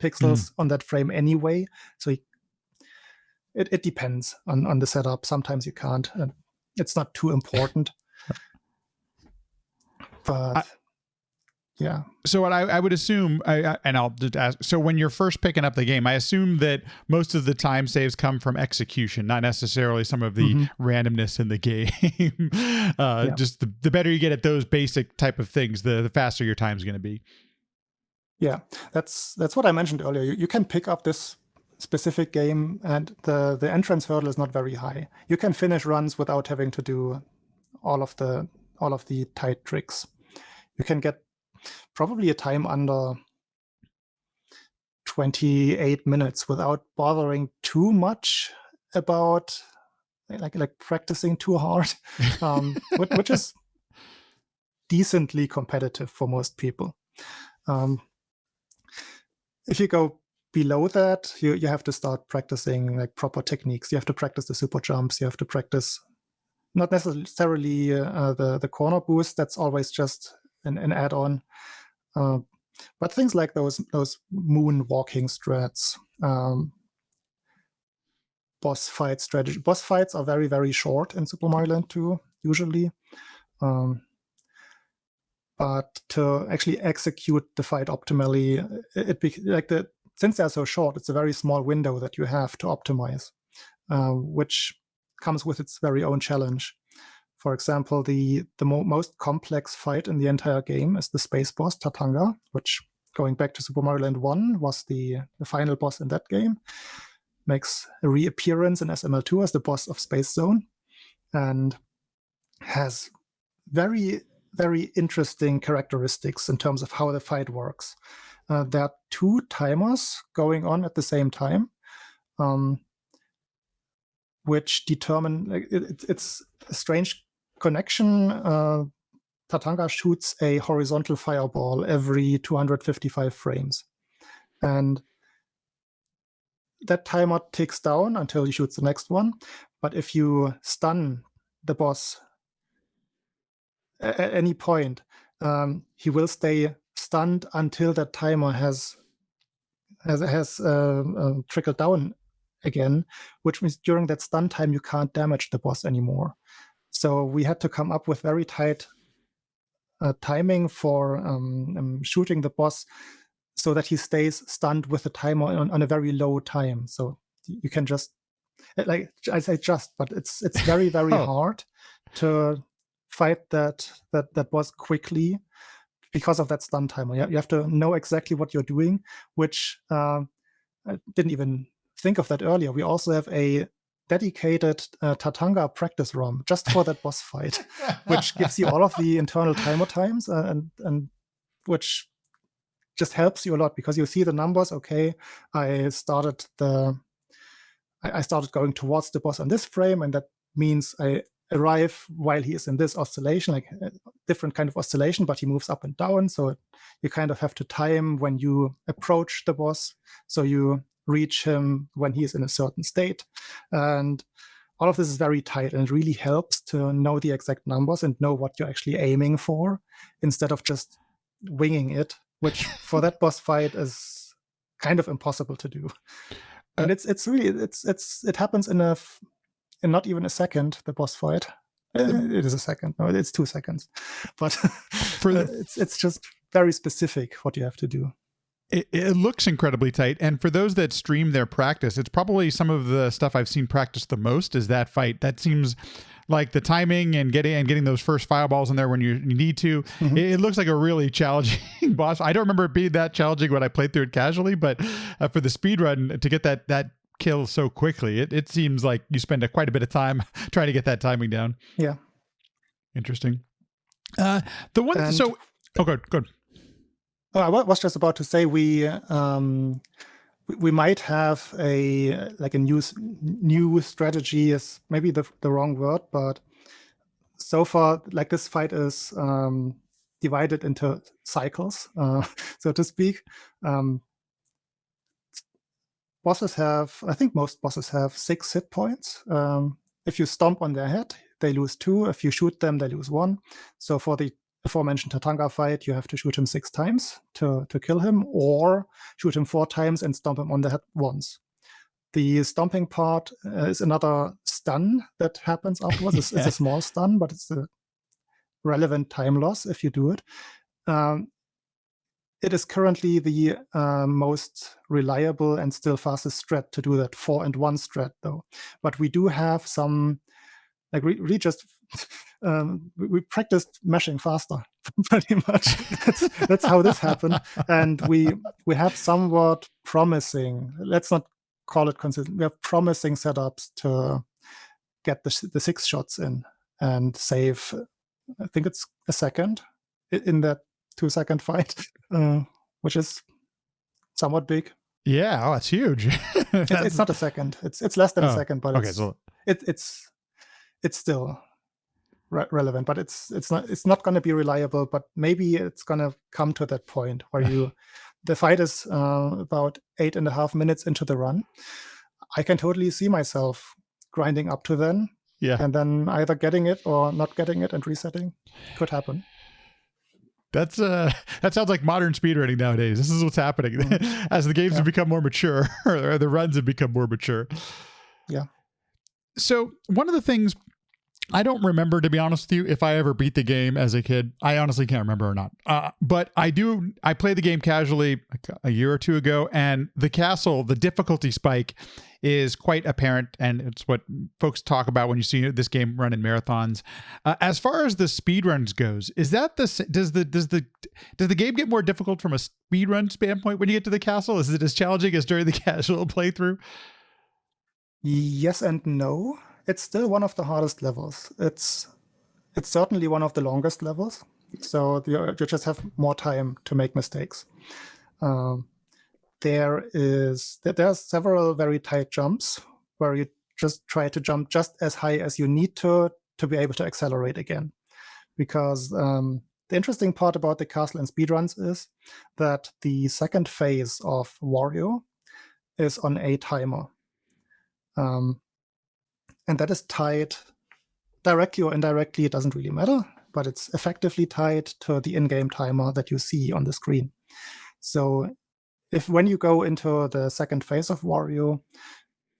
pixels on that frame anyway. So it depends on the setup. Sometimes you can't. It's not too important. But yeah. So what I would assume, and I'll just ask, so when you're first picking up the game, I assume that most of the time saves come from execution, not necessarily some of the randomness in the game. Just the better you get at those basic type of things, the faster your time is going to be. Yeah, that's what I mentioned earlier. You can pick up this specific game, and the entrance hurdle is not very high. You can finish runs without having to do all of the tight tricks. You can get probably a time under 28 minutes without bothering too much about like practicing too hard, which is decently competitive for most people. If you go below that, you have to start practicing like proper techniques. You have to practice the super jumps. You have to practice not necessarily the corner boost. That's always just an add-on. But things like those moon walking strats, boss fight strategy. Boss fights are very, very short in Super Mario Land 2, usually. But to actually execute the fight optimally, since they're so short, it's a very small window that you have to optimize, which comes with its very own challenge. For example, the most complex fight in the entire game is the space boss Tatanga, which, going back to Super Mario Land 1, was the final boss in that game. Makes a reappearance in SML2 as the boss of Space Zone, and has very, very interesting characteristics in terms of how the fight works. There are 2 timers going on at the same time, which determine, it's a strange connection. Tatanga shoots a horizontal fireball every 255 frames. And that timer ticks down until he shoots the next one. But if you stun the boss at any point, he will stay stunned until that timer has trickled down again, which means during that stun time you can't damage the boss anymore. So we had to come up with very tight timing for shooting the boss so that he stays stunned with the timer on a very low time. So you can just, like I say just, but it's very, very hard to fight that boss quickly because of that stun timer. You have to know exactly what you're doing, which I didn't even think of that earlier. We also have a dedicated Tatanga practice ROM just for that boss fight, which gives you all of the internal timer times and which just helps you a lot because you see the numbers. Okay, I started going towards the boss on this frame, and that means I arrive while he is in this oscillation, like a different kind of oscillation, but he moves up and down. So you kind of have to time when you approach the boss, so you reach him when he is in a certain state. And all of this is very tight, and it really helps to know the exact numbers and know what you're actually aiming for instead of just winging it, which for that boss fight is kind of impossible to do. And it happens in not even a second, the boss fight. It is a second. No, it's 2 seconds. But it's just very specific what you have to do. It looks incredibly tight. And for those that stream their practice, it's probably some of the stuff I've seen practiced the most is that fight. That seems like the timing and getting those first fireballs in there when you need to. Mm-hmm. It looks like a really challenging boss. I don't remember it being that challenging when I played through it casually, but for the speedrun, to get that kill so quickly, it seems like you spend quite a bit of time trying to get that timing down. Yeah. Interesting. Good. Oh, I was just about to say we might have a new strategy is maybe the wrong word, but so far, like, this fight is divided into cycles, so to speak. I think most bosses have 6 hit points. If you stomp on their head, they lose 2. If you shoot them, they lose 1. So for the aforementioned Tatanga fight, you have to shoot him 6 times to kill him, or shoot him 4 times and stomp him on the head once. The stomping part is another stun that happens afterwards. It's a small stun, but it's a relevant time loss if you do it. It is currently the most reliable and still fastest strat to do that 4-and-1 strat, though. But we do have some, like, we just we practiced mashing faster, pretty much. That's how this happened, and we have somewhat promising. Let's not call it consistent. We have promising setups to get the 6 shots in and save. I think it's a second in that 2-second fight, which is somewhat big. Yeah, that's huge. It's not a second. It's less than a second, but it's still relevant. But it's not going to be reliable. But maybe it's going to come to that point where the fight is about 8.5 minutes into the run. I can totally see myself grinding up to then. Yeah. And then either getting it or not getting it and resetting. Could happen. That sounds like modern speedrunning nowadays. This is what's happening as the games have become more mature, or the runs have become more mature. Yeah. So one of the things I don't remember, to be honest with you, if I ever beat the game as a kid. I honestly can't remember or not. But I do. I played the game casually a year or two ago, and the castle, the difficulty spike is quite apparent, and it's what folks talk about when you see this game run in marathons. As far as the speedruns goes, is that does the game get more difficult from a speedrun standpoint when you get to the castle? Is it as challenging as during the casual playthrough? Yes and no. It's still one of the hardest levels. It's certainly one of the longest levels. So you just have more time to make mistakes. There are several very tight jumps where you just try to jump just as high as you need to be able to accelerate again. Because the interesting part about the castle and speedruns is that the second phase of Wario is on a timer. And that is tied directly or indirectly, it doesn't really matter, but it's effectively tied to the in-game timer that you see on the screen. So when you go into the second phase of Wario,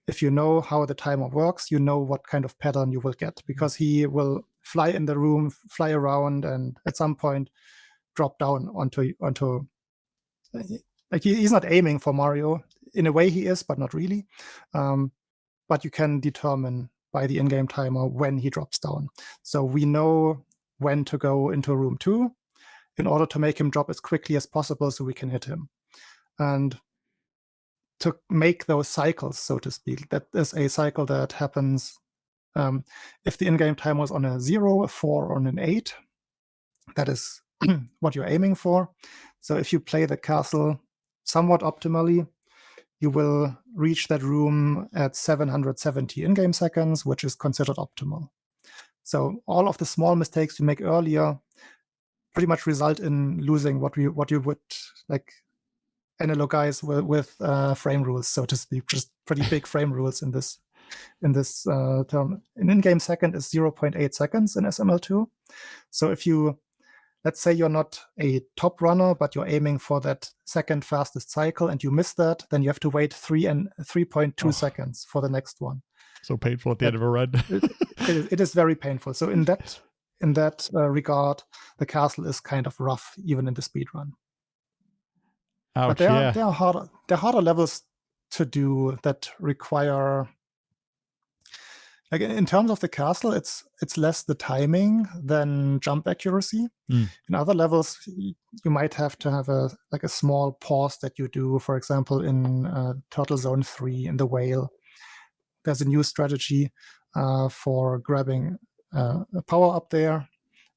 if you know how the timer works, you know what kind of pattern you will get, because he will fly in the room, fly around, and at some point drop down onto like he's not aiming for Mario. In a way he is, but not really. But you can determine by the in-game timer when he drops down. So we know when to go into room 2 in order to make him drop as quickly as possible so we can hit him. And to make those cycles, so to speak, that is a cycle that happens if the in-game timer is on a 0, a 4, or an 8. That is what you're aiming for. So if you play the castle somewhat optimally, you will reach that room at 770 in-game seconds, which is considered optimal. So all of the small mistakes you make earlier pretty much result in losing what you would like analogize with frame rules, so to speak, just pretty big frame rules in this term. An in-game second is 0.8 seconds in SML2. So if you, let's say you're not a top runner, but you're aiming for that second fastest cycle and you miss that, then you have to wait 3.2 seconds for the next one. So painful at the end of a run. It is very painful. So in that regard, the castle is kind of rough, even in the speed run. Ouch, but there are harder levels to do that require, like in terms of the castle, it's less the timing than jump accuracy. In other levels, you might have to have a small pause that you do. For example, in Turtle Zone 3 in the whale, there's a new strategy for grabbing a power up there,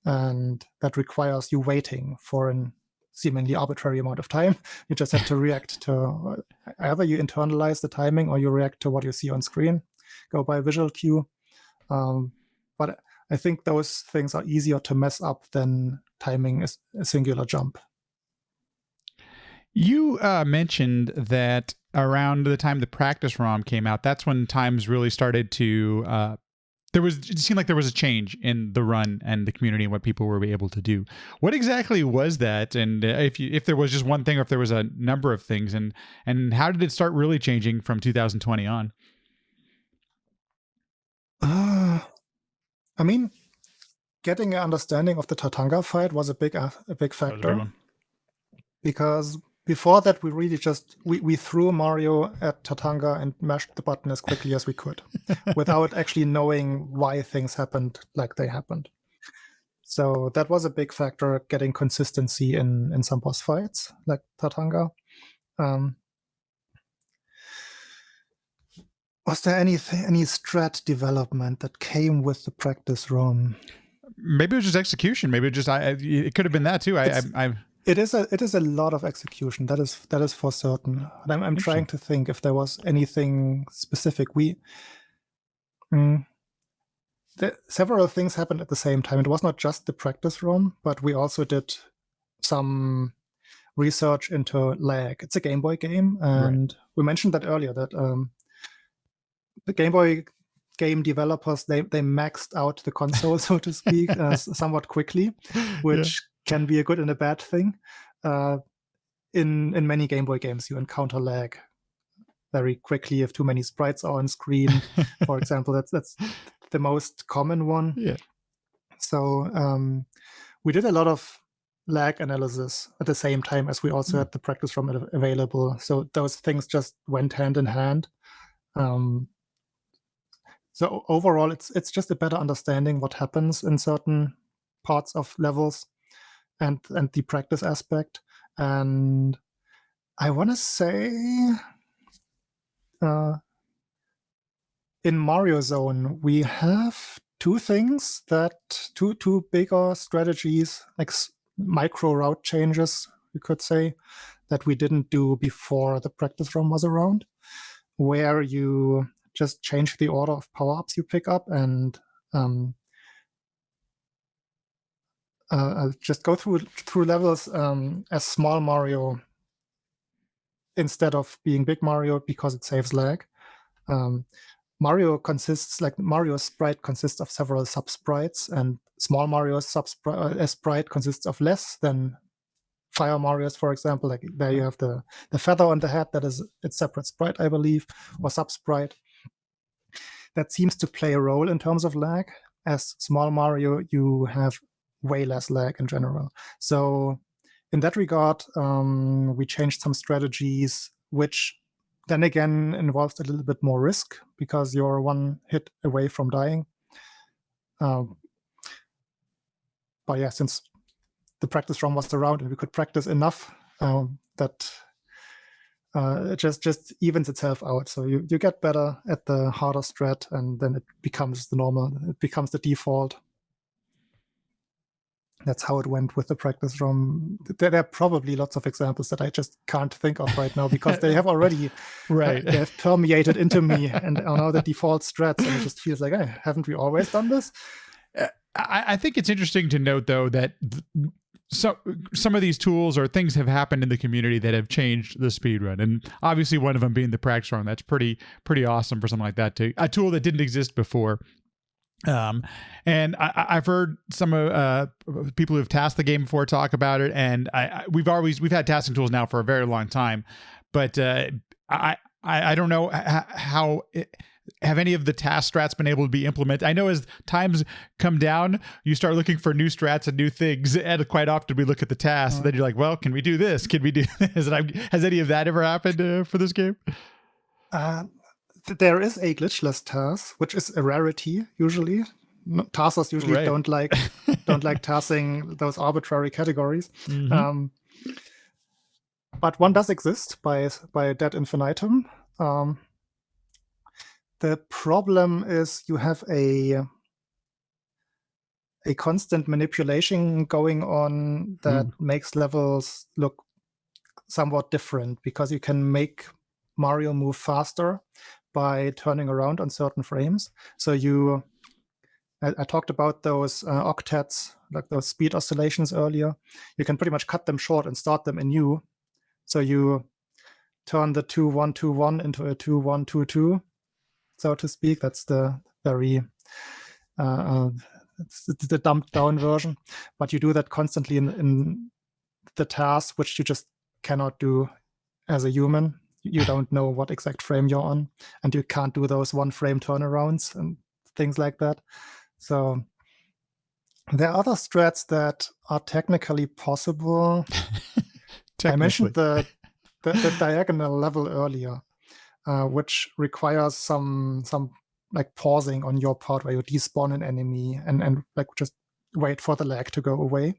and that requires you waiting for an seemingly arbitrary amount of time. You just have to react to either you internalize the timing or you react to what you see on screen. Go by visual cue. But I think those things are easier to mess up than timing a singular jump. You mentioned that around the time the practice ROM came out, that's when times really started to it seemed like there was a change in the run and the community and what people were able to do. What exactly was that? And if there was just one thing or if there was a number of things, and how did it start really changing from 2020 on? I mean, getting an understanding of the Tatanga fight was a big factor, because before that we really just we threw Mario at Tatanga and mashed the button as quickly as we could without actually knowing why things happened like they happened. So that was a big factor, getting consistency in some boss fights like Tatanga. Was there any strat development that came with the practice ROM? Maybe it was just execution. Maybe it could have been that too. It is a lot of execution. That is for certain. And I'm trying to think if there was anything specific. Several things happened at the same time. It was not just the practice ROM, but we also did some research into lag. It's a Game Boy game, and we mentioned that earlier, that the Game Boy game developers, they maxed out the console, so to speak, somewhat quickly, which can be a good and a bad thing. In many Game Boy games, you encounter lag very quickly if too many sprites are on screen. For example, that's the most common one. Yeah. So we did a lot of lag analysis at the same time as we also had the practice ROM available. So those things just went hand in hand. So overall, it's just a better understanding what happens in certain parts of levels and the practice aspect. And I want to say in Mario Zone, we have two bigger strategies, like micro route changes, you could say, that we didn't do before the practice ROM was around, where you just change the order of power-ups you pick up and just go through levels as small Mario instead of being big Mario because it saves lag. Mario sprite consists of several sub-sprites, and small Mario's sprite consists of less than Fire Mario's, for example. Like there you have the feather on the head, that is its separate sprite, I believe, or sub-sprite. That seems to play a role in terms of lag. As small Mario, you have way less lag in general. So in that regard, we changed some strategies, which then again involves a little bit more risk because you're one hit away from dying. But yeah, since the practice ROM was around and we could practice enough, that it just evens itself out. So you get better at the harder strat, and then it becomes the default. That's how it went with the practice ROM. There are probably lots of examples that I just can't think of right now because they have already they have permeated into me and are now the default strats, and it just feels like, hey, haven't we always done this? I think it's interesting to note, though, that some of these tools or things have happened in the community that have changed the speedrun, and obviously one of them being the practice ROM. That's pretty awesome for something like that, too. A tool that didn't exist before. And I've heard some people who've tasked the game before talk about it, and we've had tasking tools now for a very long time, but I don't know how have any of the task strats been able to be implemented. I know as times come down, you start looking for new strats and new things, and quite often we look at the tasks, and then you're like, well, can we do this? Can we do this? And has any of that ever happened for this game? There is a glitchless task, which is a rarity usually. Taskers usually don't like tasking those arbitrary categories. Mm-hmm. But one does exist by Dead Infinitum. The problem is you have a constant manipulation going on that makes levels look somewhat different, because you can make Mario move faster by turning around on certain frames. So I talked about those octets, like those speed oscillations earlier. You can pretty much cut them short and start them anew. So you turn the 2-1-2-1 into a 2-1-2-2, so to speak. That's the very it's the dumbed down version. But you do that constantly in the task, which you just cannot do as a human. You don't know what exact frame you're on, and you can't do those one frame turnarounds and things like that. So there are other strats that are technically possible. I mentioned the diagonal level earlier, which requires some like pausing on your part where you despawn an enemy and like just wait for the lag to go away.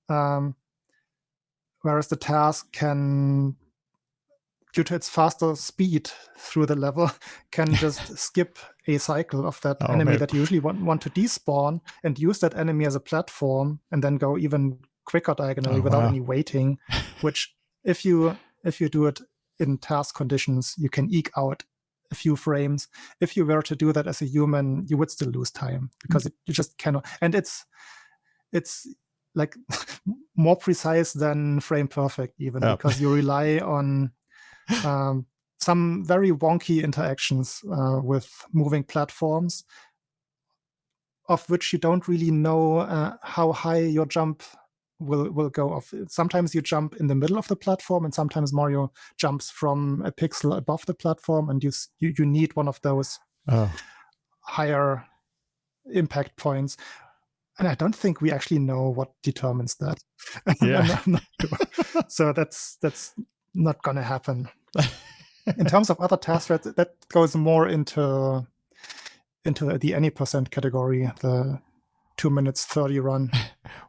Whereas the task can, due to its faster speed through the level, can just skip a cycle of that enemy that you usually want to despawn and use that enemy as a platform, and then go even quicker diagonally without any waiting, which if you do it in task conditions, you can eke out a few frames. If you were to do that as a human, you would still lose time because you just cannot. And it's like more precise than frame perfect even, because you rely on some very wonky interactions with moving platforms, of which you don't really know how high your jump will go off. Sometimes you jump in the middle of the platform, and sometimes Mario jumps from a pixel above the platform, and you need one of those higher impact points. And I don't think we actually know what determines that. Yeah. I'm not sure. So that's not going to happen. In terms of other task threads, that goes more into the any % category, the 2 minutes 30 run.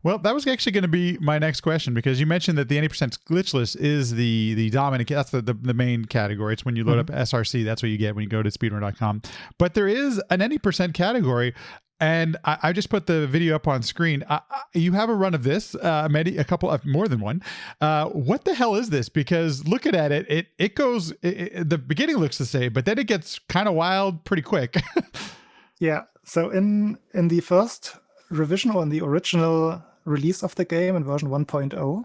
Well, that was actually going to be my next question, because you mentioned that the 80% glitchless is the dominant. That's the main category. It's when you load up SRC. That's what you get when you go to speedrunner.com. But there is an any % category. And I just put the video up on screen. You have a run of this, a couple of more than one. What the hell is this? Because looking at it, it goes. The beginning looks the same, but then it gets kind of wild pretty quick. Yeah. So in the first revision, or in the original release of the game in version 1.0,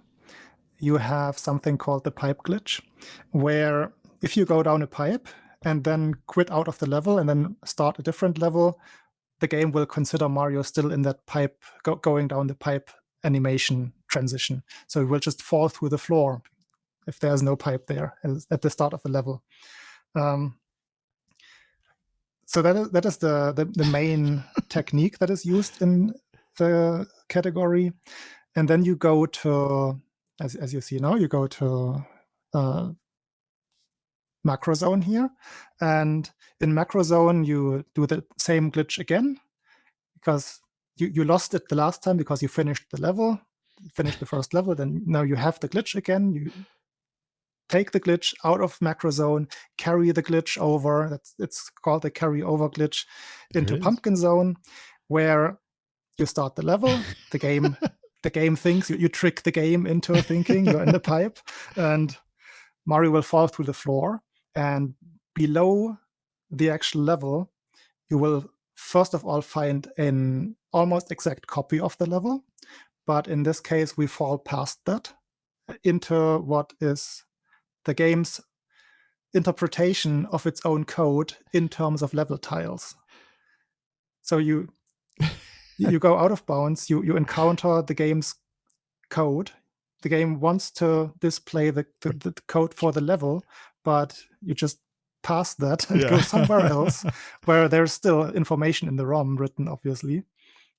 you have something called the pipe glitch, where if you go down a pipe and then quit out of the level and then start a different level, the game will consider Mario still in that pipe, going down the pipe animation transition. So it will just fall through the floor if there's no pipe there at the start of the level. So that is the main technique that is used in the category. And then you go to, as you see now, you go to macro zone here. And in macro zone, you do the same glitch again, because you lost it the last time because you finished the level, finished the first level. Then now you have the glitch again. You take the glitch out of macro zone, carry the glitch over. It's called the carry over glitch into pumpkin zone, where you start the level. The game thinks you trick the game into thinking you're in the pipe, and Mario will fall through the floor. And below the actual level, you will first of all find an almost exact copy of the level. But in this case, we fall past that into what is the game's interpretation of its own code in terms of level tiles. So you go out of bounds, you encounter the game's code. The game wants to display the code for the level, but you just pass that and go somewhere else where there's still information in the ROM written, obviously.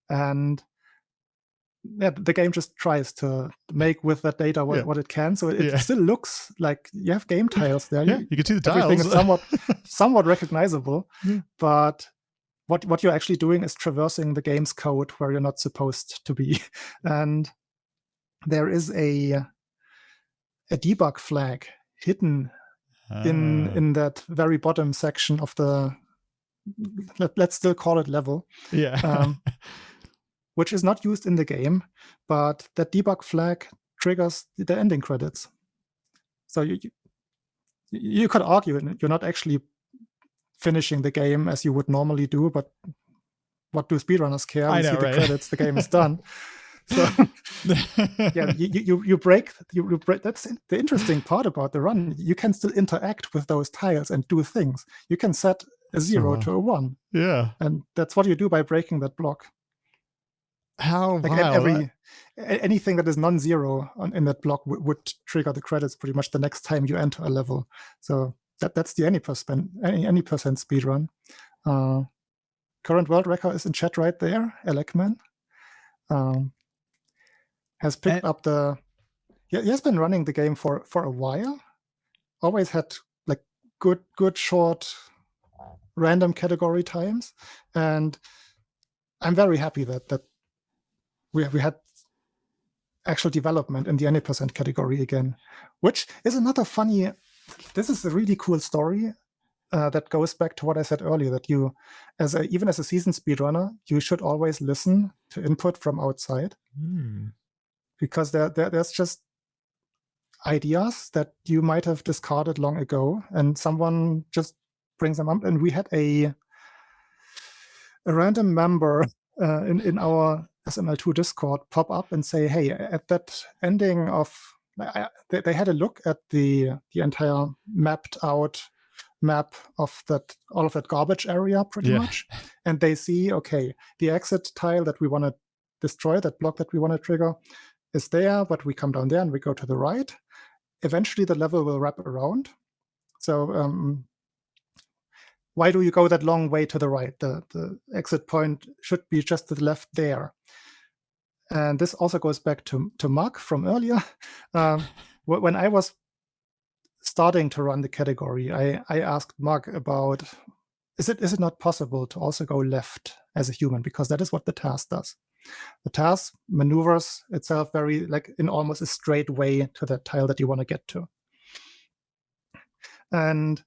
And the game just tries to make with that data what it can. So it still looks like you have game tiles there. Yeah, you can see the tiles. Everything is somewhat recognizable, but what you're actually doing is traversing the game's code where you're not supposed to be. And there is a debug flag hidden in that very bottom section of the, let's still call it level. Which is not used in the game, but that debug flag triggers the ending credits. So you could argue you're not actually finishing the game as you would normally do, but what do speedrunners care? We see the credits, the game is done. So yeah, you break. That's the interesting part about the run. You can still interact with those tiles and do things. You can set a 0 to a 1. Yeah, and that's what you do by breaking that block. How wild. Anything that is non-zero in that block would trigger the credits pretty much the next time you enter a level. So that's the any percent speedrun. Current world record is in chat right there. Alekman has picked up he has been running the game for a while. Always had like good short random category times, and I'm very happy that we had actual development in the any percent category again, which is another funny. This is a really cool story that goes back to what I said earlier, that you, even as a seasoned speedrunner, you should always listen to input from outside, because there's just ideas that you might have discarded long ago, and someone just brings them up. And we had a random member in our SML2 Discord pop up and say, hey, at that ending of, they had a look at the entire mapped out map of all of that garbage area pretty much, and they see, okay, the exit tile that we want to destroy, that block that we want to trigger, is there, but we come down there and we go to the right. Eventually the level will wrap around. So why do you go that long way to the right? The exit point should be just to the left there. And this also goes back to Mark from earlier. When I was starting to run the category, I asked Mark about, is it not possible to also go left as a human? Because that is what the task does. The task maneuvers itself very like in almost a straight way to the tile that you want to get to. And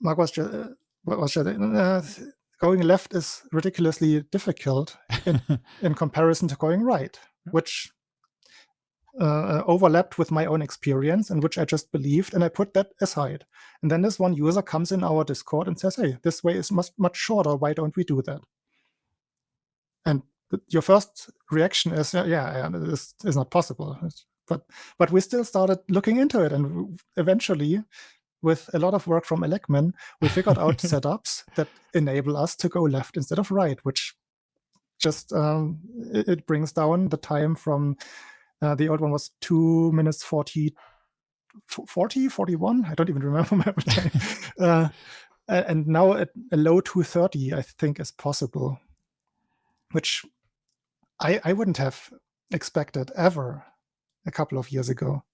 Mark was just, going left is ridiculously difficult in comparison to going right, which overlapped with my own experience and which I just believed, and I put that aside. And then this one user comes in our Discord and says, hey, this way is much shorter. Why don't we do that? And your first reaction is, yeah, this is not possible. But we still started looking into it, and eventually, with a lot of work from Elecman, we figured out setups that enable us to go left instead of right, which just it brings down the time from the old one was 2 minutes 40, 41. I don't even remember my time. And now a low 2:30, I think, is possible, which I wouldn't have expected ever a couple of years ago.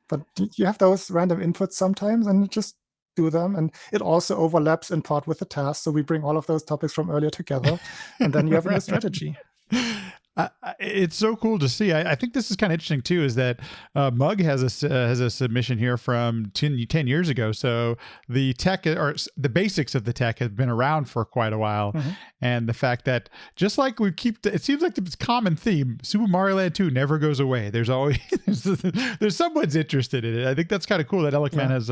But you have those random inputs sometimes and just do them. And it also overlaps in part with the task. So we bring all of those topics from earlier together, and then you have a new strategy. It's so cool to see. I think this is kind of interesting too, is that Mug has a submission here from 10 years ago. So the tech or the basics of the tech have been around for quite a while. Mm-hmm. And the fact that just like we keep, it seems like it's a common theme, Super Mario Land 2 never goes away. There's always, there's someone's interested in it. I think that's kind of cool that Elecman has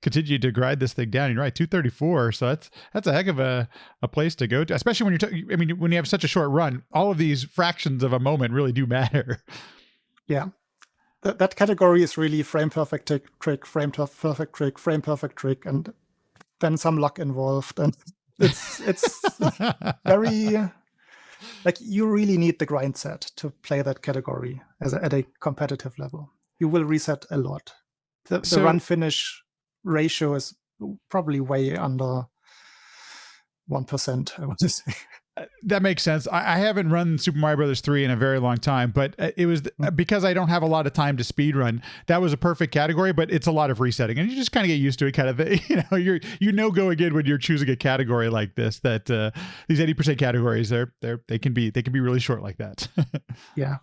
continued to grind this thing down. You're right, 234. So that's a heck of a place to go to, especially when you're when you have such a short run, all of these fractions of a moment really do matter. Yeah. That category is really frame perfect trick, frame perfect trick, frame perfect trick, and then some luck involved. And it's very like you really need the grind set to play that category at a competitive level. You will reset a lot. The run finish ratio is probably way under 1%, I want to say. That makes sense. I haven't run Super Mario Brothers 3 in a very long time, but it was because I don't have a lot of time to speed run. That was a perfect category, but it's a lot of resetting, and you just kind of get used to it. Kind of, going in when you're choosing a category like this. That these 80% categories, they can be really short like that. Yeah.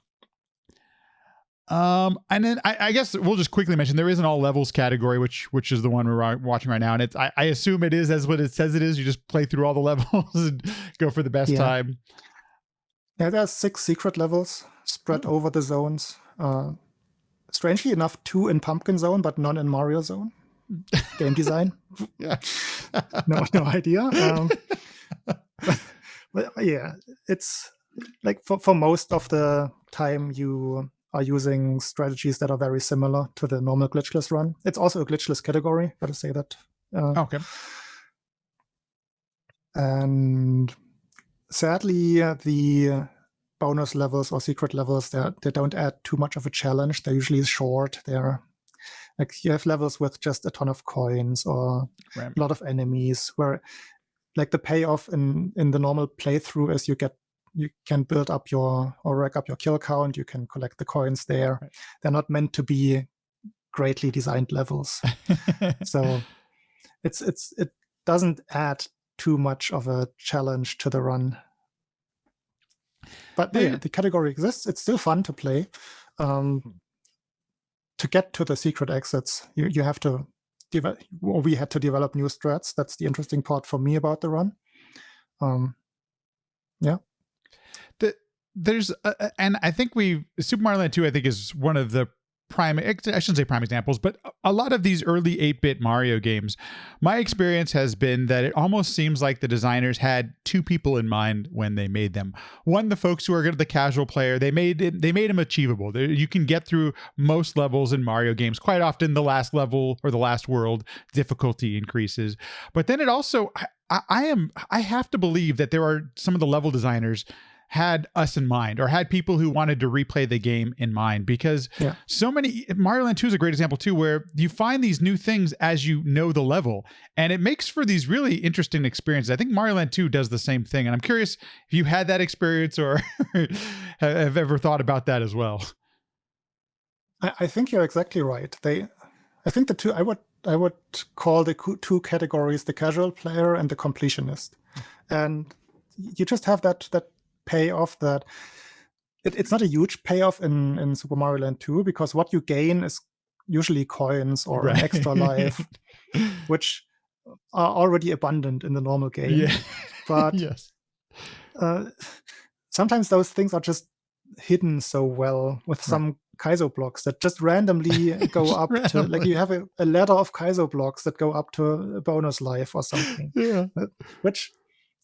And then I guess we'll just quickly mention there is an all levels category, which is the one we're watching right now. And I assume it is as what it says it is. You just play through all the levels and go for the best time. Yeah, there's 6 secret levels spread over the zones. Strangely enough, 2 in Pumpkin Zone, but none in Mario Zone. Game design. Yeah. no idea. But yeah, it's like for most of the time you are using strategies that are very similar to the normal glitchless run. It's also a glitchless category, gotta say that. Okay. And sadly, the bonus levels or secret levels, they don't add too much of a challenge. They're usually short. They're like you have levels with just a ton of coins or a lot of enemies where like the payoff in the normal playthrough is you can build up or rack up your kill count. You can collect the coins there. Right. They're not meant to be greatly designed levels. So it doesn't add too much of a challenge to the run. But the category exists. It's still fun to play. To get to the secret exits, you have to we had to develop new strats. That's the interesting part for me about the run. Yeah. There's and I think Super Mario Land 2 I think is one of the prime, I shouldn't say prime examples, but a lot of these early 8-bit Mario games, my experience has been that it almost seems like the designers had 2 people in mind when they made them. One, the folks who are the casual player, they made them achievable. You can get through most levels in Mario games. Quite often the last level or the last world difficulty increases. But then it also, I have to believe that there are some of the level designers had us in mind, or had people who wanted to replay the game in mind, because so many, Mario Land 2 is a great example too, where you find these new things as you know the level, and it makes for these really interesting experiences. I think Mario Land 2 does the same thing, and I'm curious if you had that experience or have ever thought about that as well. I think you're exactly right. I think the two, I would call the two categories the casual player and the completionist. And you just have that payoff that it's not a huge payoff in Super Mario Land 2, because what you gain is usually coins or an extra life, which are already abundant in the normal game. Yeah. But yes. Sometimes those things are just hidden so well with some Kaizo blocks that just randomly go up to, like, you have a ladder of Kaizo blocks that go up to a bonus life or something. Which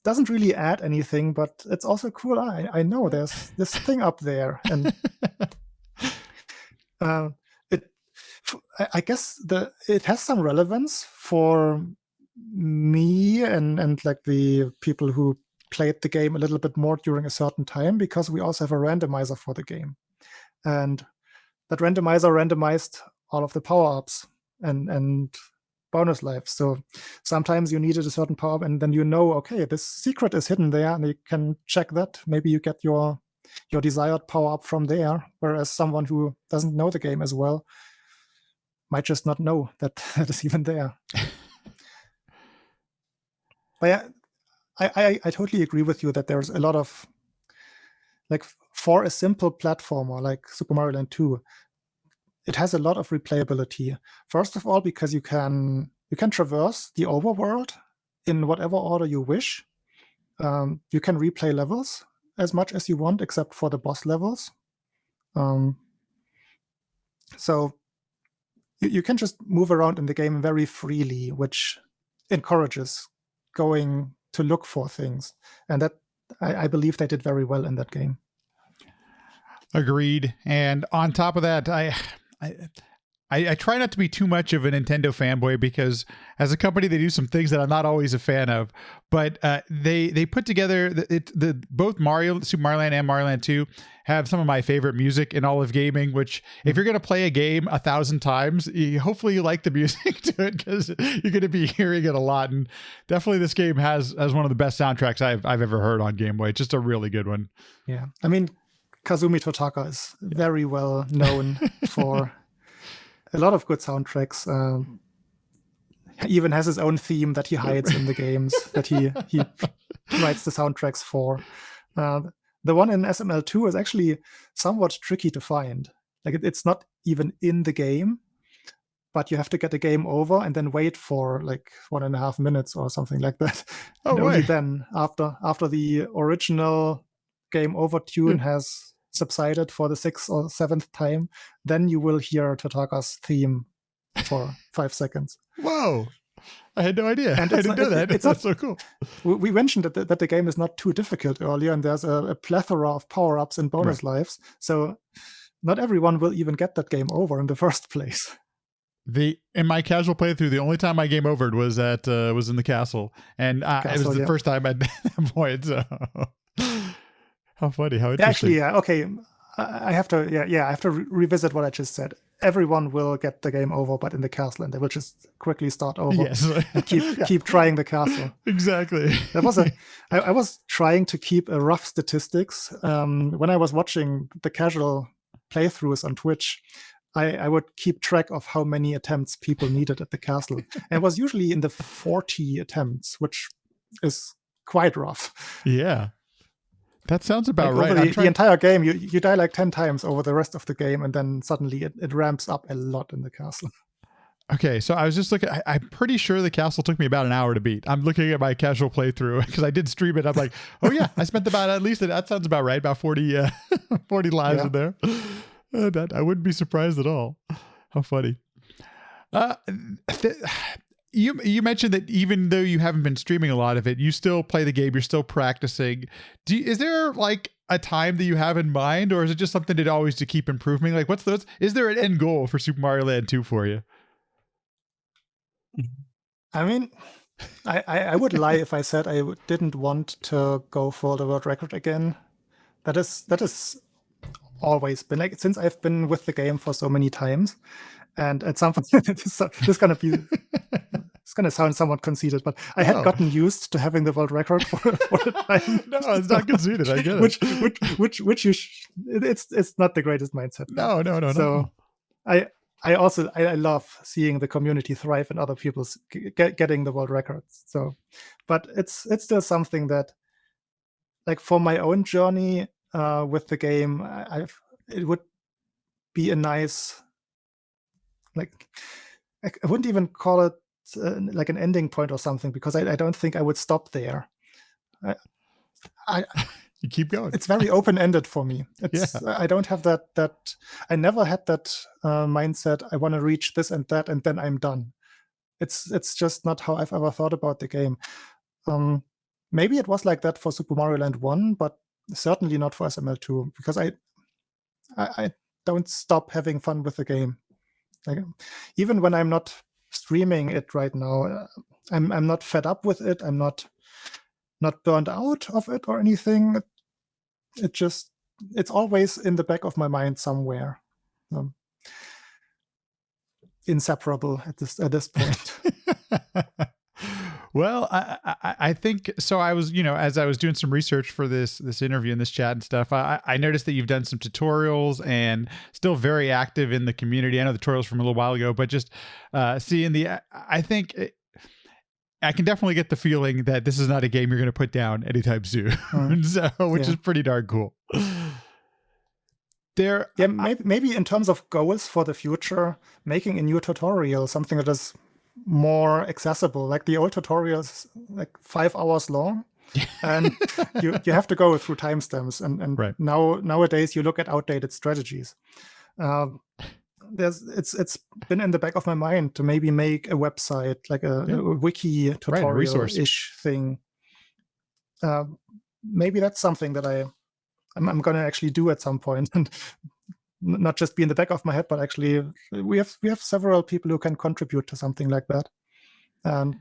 doesn't really add anything, but it's also cool. I know there's this thing up there, and I guess it has some relevance for me and like the people who played the game a little bit more during a certain time, because we also have a randomizer for the game, and that randomizer randomized all of the power-ups and bonus life. So sometimes you needed a certain power-up, and then okay, this secret is hidden there, and you can check that. Maybe you get your desired power-up from there, whereas someone who doesn't know the game as well might just not know that that is even there. But yeah, I totally agree with you that there's a lot of, like, for a simple platformer like Super Mario Land 2, it has a lot of replayability. First of all, because you can traverse the overworld in whatever order you wish. You can replay levels as much as you want, except for the boss levels. So you can just move around in the game very freely, which encourages going to look for things. And that, I believe they did very well in that game. Agreed. And on top of that, I try not to be too much of a Nintendo fanboy, because as a company, they do some things that I'm not always a fan of. But they put together both Super Mario Land and Mario Land 2 have some of my favorite music in all of gaming. Which, if you're going to play a game 1,000 times, hopefully you like the music to it, because you're going to be hearing it a lot. And definitely, this game has one of the best soundtracks I've ever heard on Game Boy. It's just a really good one. Yeah, I mean, Kazumi Totaka is very well known for a lot of good soundtracks. He even has his own theme that he hides in the games that he writes the soundtracks for. The one in SML2 is actually somewhat tricky to find. Like, it's not even in the game, but you have to get the game over and then wait for like 1.5 minutes or something like that. And only then, after the original game over tune has subsided for the 6th or 7th time, then you will hear Totaka's theme for 5 seconds. Whoa! I had no idea. And I didn't know that. That's so cool. We mentioned that the game is not too difficult earlier, and there's a plethora of power-ups and bonus lives. So not everyone will even get that game over in the first place. In my casual playthrough, the only time I game overed was was in the castle, and it was the first time I'd avoided. So. How funny! How interesting. Actually, okay. I have to, I have to revisit what I just said. Everyone will get the game over, but in the castle, and they will just quickly start over. Yes. And keep trying the castle. Exactly. I was trying to keep a rough statistics when I was watching the casual playthroughs on Twitch. I would keep track of how many attempts people needed at the castle, and it was usually in the 40 attempts, which is quite rough. Yeah. That sounds about right. Over the entire game, you die like 10 times over the rest of the game, and then suddenly it ramps up a lot in the castle. Okay, so I was just looking. I'm pretty sure the castle took me about an hour to beat. I'm looking at my casual playthrough because I did stream it. I'm like, oh yeah, I spent about that sounds about right, about 40 lives in there. I wouldn't be surprised at all. How funny. You mentioned that even though you haven't been streaming a lot of it, you still play the game. You're still practicing. Is there like a time that you have in mind, or is it just something that always to keep improving? Like, is there an end goal for Super Mario Land 2 for you? I mean, I would lie if I said I didn't want to go for the world record again. that is always been like since I've been with the game for so many times, and at some point this gonna be it's gonna sound somewhat conceited, but I had gotten used to having the world record for a time. No, it's not conceited. I get it. Which it's not the greatest mindset. No. So I also love seeing the community thrive and other people's getting the world records. So, but it's still something that, like, for my own journey with the game, it would be a nice, like, I wouldn't even call it like an ending point or something, because I don't think I would stop there. You keep going. It's very open-ended for me. I don't have that. I never had that mindset. I want to reach this and that, and then I'm done. It's just not how I've ever thought about the game. Maybe it was like that for Super Mario Land 1, but certainly not for SML 2, because I don't stop having fun with the game. Like, even when I'm not streaming it right now, I'm not fed up with it. I'm not burned out of it or anything. It's always in the back of my mind somewhere. Inseparable at this point. Well, I think so. I was, as I was doing some research for this interview and this chat and stuff, I noticed that you've done some tutorials and still very active in the community. I know the tutorials from a little while ago, but just seeing I think I can definitely get the feeling that this is not a game you're going to put down anytime soon, which is pretty darn cool. Maybe in terms of goals for the future, making a new tutorial something that is more accessible. Like, the old tutorials, like 5 hours long, and you have to go through timestamps. And right. Nowadays you look at outdated strategies. It's been in the back of my mind to maybe make a website, like a wiki tutorial-ish thing. Maybe that's something that I'm going to actually do at some point, and not just be in the back of my head, but actually we have several people who can contribute to something like that. And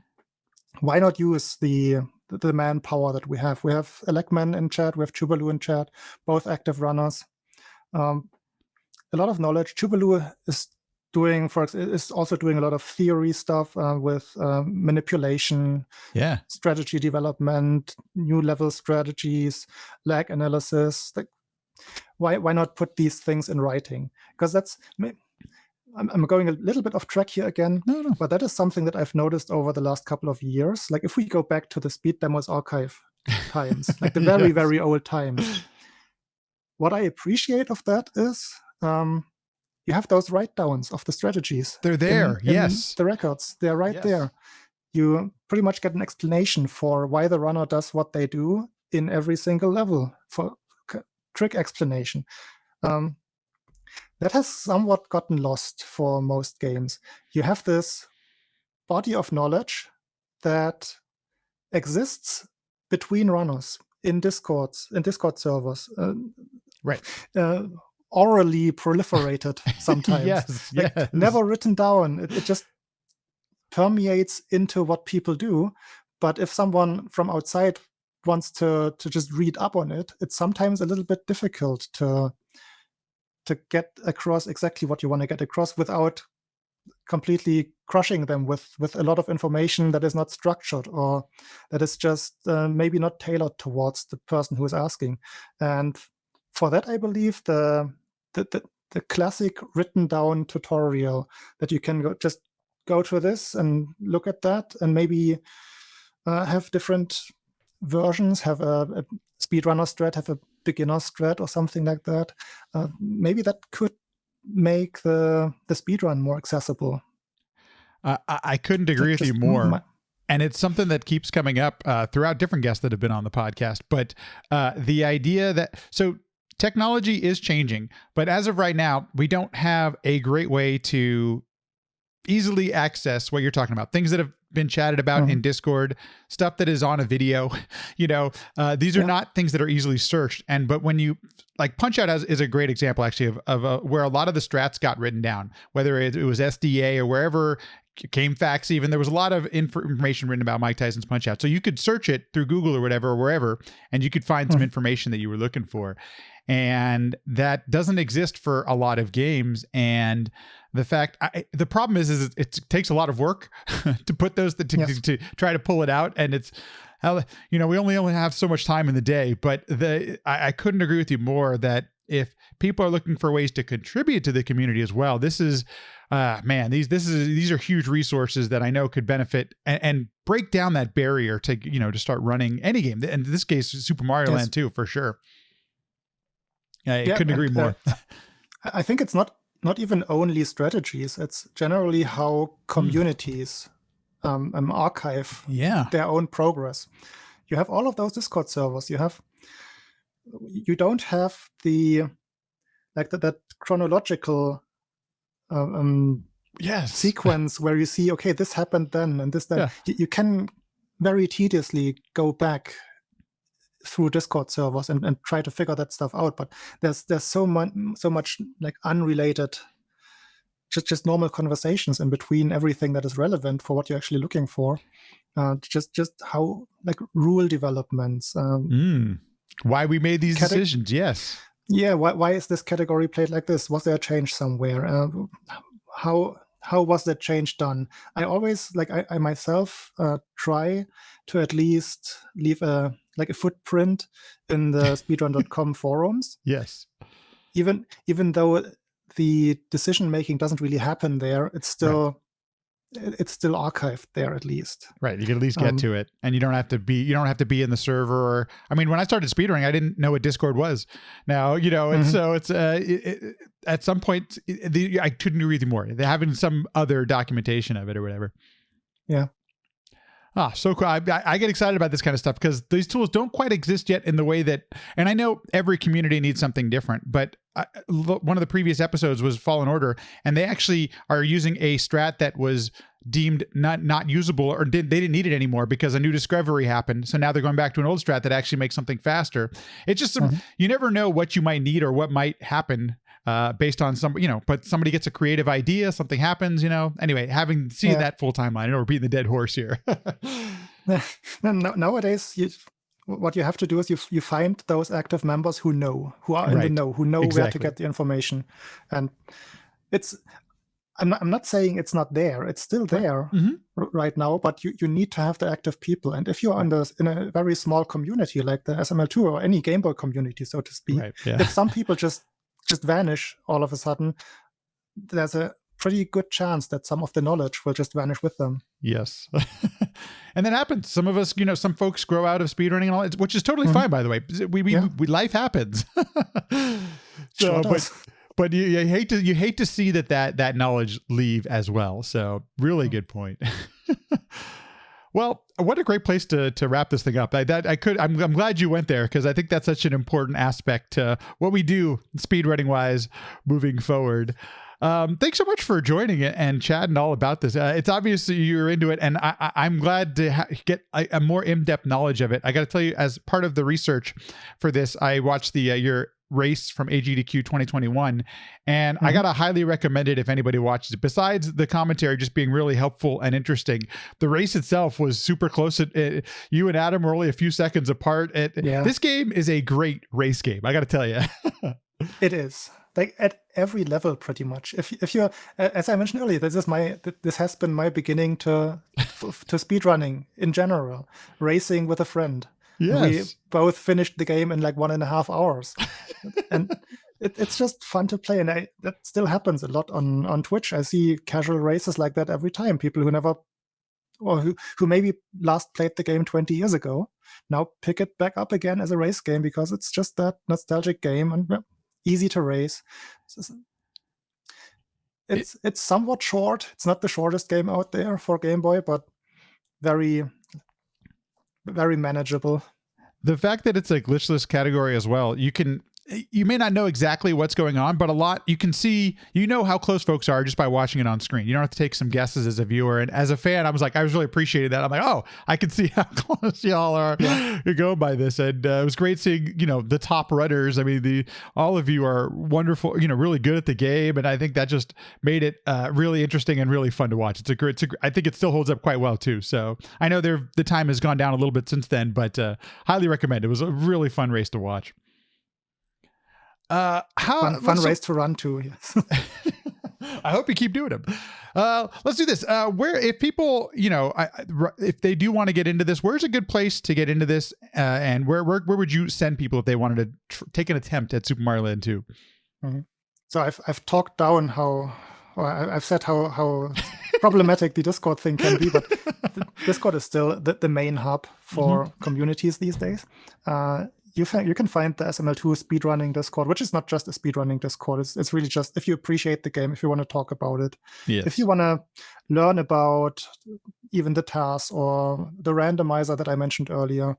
why not use the manpower that we have? We have Elecman in chat, we have Chubalu in chat, both active runners. A lot of knowledge. Chubalu is also doing a lot of theory stuff with manipulation, strategy development, new level strategies, lag analysis. Like, why not put these things in writing? Because I'm going a little bit off track here again, but that is something that I've noticed over the last couple of years. Like, if we go back to the Speed Demos archive times, like the very, very old times, what I appreciate of that is you have those write-downs of the strategies. They're there, in the records. They're right there. You pretty much get an explanation for why the runner does what they do in every single level, for trick explanation. That has somewhat gotten lost for most games. You have this body of knowledge that exists between runners in Discord servers. Right. Orally proliferated sometimes. Yes. Never written down. It just permeates into what people do. But if someone from outside wants to just read up on it, it's sometimes a little bit difficult to get across exactly what you want to get across without completely crushing them with a lot of information that is not structured, or that is just maybe not tailored towards the person who is asking. And for that, I believe the classic written down tutorial that you can just go to this and look at that, and maybe have different versions, have a speedrunner strat, have a beginner strat, or something like that. Maybe that could make the speedrun more accessible. I couldn't agree with you more. And it's something that keeps coming up throughout different guests that have been on the podcast. But the idea that, so technology is changing, but as of right now, we don't have a great way to easily access what you're talking about. Things that have been chatted about in Discord, stuff that is on a video. These are not things that are easily searched. But when you like Punch-Out is a great example actually of where a lot of the strats got written down, whether it was SDA or wherever, came facts even. There was a lot of information written about Mike Tyson's Punch-Out. So you could search it through Google or whatever, or wherever, and you could find some information that you were looking for. And that doesn't exist for a lot of games. And the problem is it takes a lot of work to put those, to try to pull it out. And it's, we only have so much time in the day, but I couldn't agree with you more that if people are looking for ways to contribute to the community as well, this is, these are huge resources that I know could benefit and break down that barrier to start running any game. And in this case, Super Mario Land 2 for sure. I couldn't agree more. I think it's not even only strategies. It's generally how communities archive their own progress. You have all of those Discord servers. You don't have that chronological sequence where you see, okay, this happened then and this then. Yeah. You can very tediously go back through Discord servers and try to figure that stuff out. But there's so much like unrelated, just normal conversations in between everything that is relevant for what you're actually looking for. Just how like rule developments. Why we made these decisions, yes. Yeah, why is this category played like this? Was there a change somewhere? How was that change done? I always, I myself try to at least leave a footprint in the speedrun.com forums. Yes. Even though the decision making doesn't really happen there, it's still archived there at least. Right. You can at least get to it, and you don't have to be in the server. Or, I mean, when I started speedrunning, I didn't know what Discord was. Now, and so it's at some point I couldn't agree with you more. They're having some other documentation of it or whatever. Yeah. So cool. I get excited about this kind of stuff because these tools don't quite exist yet in the way that, and I know every community needs something different, but one of the previous episodes was Fallen Order, and they actually are using a strat that was deemed not usable, or they didn't need it anymore because a new discovery happened. So now they're going back to an old strat that actually makes something faster. It's just you never know what you might need or what might happen based on but somebody gets a creative idea, something happens, Anyway, seen that full timeline, we're beating the dead horse here. Nowadays, what you have to do is you find those active members who are in the know, who know where to get the information. And I'm not saying it's not there. It's still there right now, but you need to have the active people. And if you're in a very small community like the SML2 or any Game Boy community, so to speak, if some people just vanish all of a sudden, there's a pretty good chance that some of the knowledge will just vanish with them. Yes. And that happens. Some of us, some folks grow out of speedrunning and all, which is totally fine, by the way. We life happens. Sure does. But you hate to see that knowledge leave as well. So really good point. Well, what a great place to wrap this thing up. I'm glad you went there because I think that's such an important aspect to what we do speedrunning wise moving forward. Thanks so much for joining it and chatting all about this. It's obvious you're into it, and I'm glad to get a more in-depth knowledge of it. I got to tell you, as part of the research for this, I watched your race from AGDQ 2021, and I gotta highly recommend it if anybody watches it. Besides the commentary just being really helpful and interesting, the race itself was super close. You and Adam were only a few seconds apart. This game is a great race game, I gotta tell you. It is. Like at every level, pretty much. If you're, as I mentioned earlier, this has been my beginning to speedrunning in general, racing with a friend. Yes. We both finished the game in like 1.5 hours, and it's just fun to play. And that still happens a lot on Twitch. I see casual races like that every time. People who never, or who maybe last played the game 20 years ago, now pick it back up again as a race game because it's just that nostalgic game and easy to race. It's somewhat short. It's not the shortest game out there for Game Boy, but very, very manageable. The fact that it's a glitchless category as well, you can you may not know exactly what's going on, but a lot you can see, how close folks are just by watching it on screen. You don't have to take some guesses as a viewer. And as a fan, I was really appreciating that. I'm like, oh, I can see how close y'all are. You go by this. And it was great seeing, the top runners. I mean, all of you are wonderful, really good at the game. And I think that just made it really interesting and really fun to watch. I think it still holds up quite well too. So I know the time has gone down a little bit since then, but highly recommend. It was a really fun race to watch. Fun race to run to. Yes. I hope you keep doing them. Let's do this. Where, if people, if they do want to get into this, where's a good place to get into this? And where would you send people if they wanted to take an attempt at Super Mario Land 2? Mm-hmm. So I've talked down I've said how problematic the Discord thing can be, but Discord is still the main hub for communities these days. You can find the SML2 speedrunning Discord, which is not just a speedrunning Discord. It's really just if you appreciate the game, if you want to talk about it, if you want to learn about even the tasks or the randomizer that I mentioned earlier,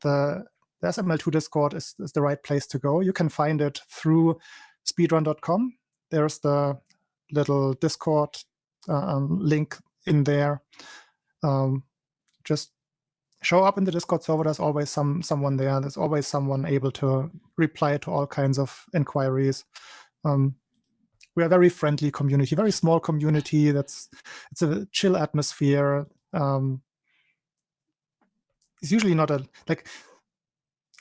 the SML2 Discord is the right place to go. You can find it through speedrun.com. There's the little Discord link in there. Just show up in the Discord server. There's always someone there. There's always someone able to reply to all kinds of inquiries. We are a very friendly community, very small community. It's a chill atmosphere. It's usually not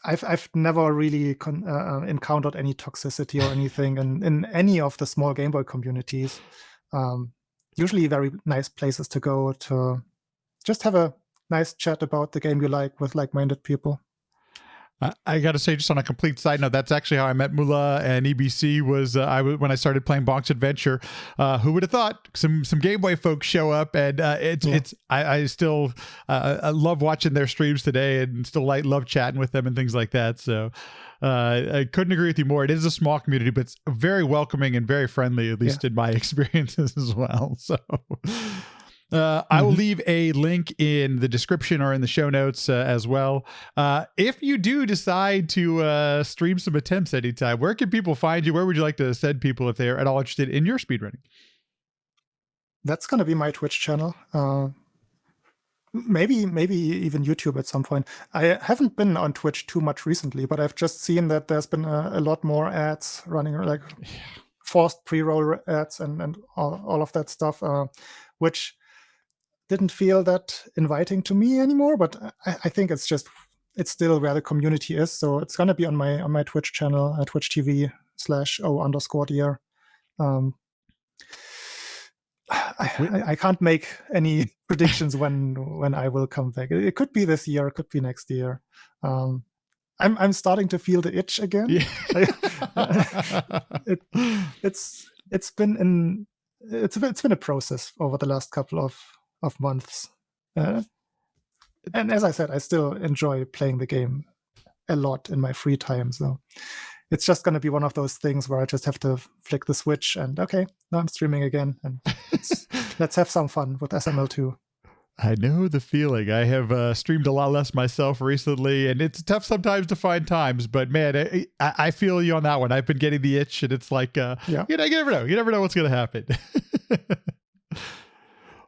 I've never really encountered any toxicity or anything in any of the small Game Boy communities. Usually very nice places to go to just have a nice chat about the game you like with like-minded people. I got to say, just on a complete side note, that's actually how I met Mula and EBC. Was when I started playing Bonk's Adventure. Who would have thought some Game Boy folks show up? And I still I love watching their streams today, and still love chatting with them and things like that. So I couldn't agree with you more. It is a small community, but it's very welcoming and very friendly, at least in my experiences as well. So. I will leave a link in the description or in the show notes as well. If you do decide to stream some attempts anytime, where can people find you? Where would you like to send people if they're at all interested in your speedrunning? That's going to be my Twitch channel. Maybe even YouTube at some point. I haven't been on Twitch too much recently, but I've just seen that there's been a lot more ads running, like forced pre-roll ads and all of that stuff, which didn't feel that inviting to me anymore, but I think it's still where the community is. So it's going to be on my Twitch channel, Twitch TV/O_dear. I can't make any predictions when I will come back. It could be this year, it could be next year. I'm starting to feel the itch again. Yeah. It's been a process over the last couple of months, and as I said, I still enjoy playing the game a lot in my free time. So it's just going to be one of those things where I just have to flick the switch and okay, now I'm streaming again, and let's have some fun with SML2. I know the feeling. I have streamed a lot less myself recently, and it's tough sometimes to find times, but man, I feel you on that one. I've been getting the itch, and it's like, you never know. You never know what's going to happen.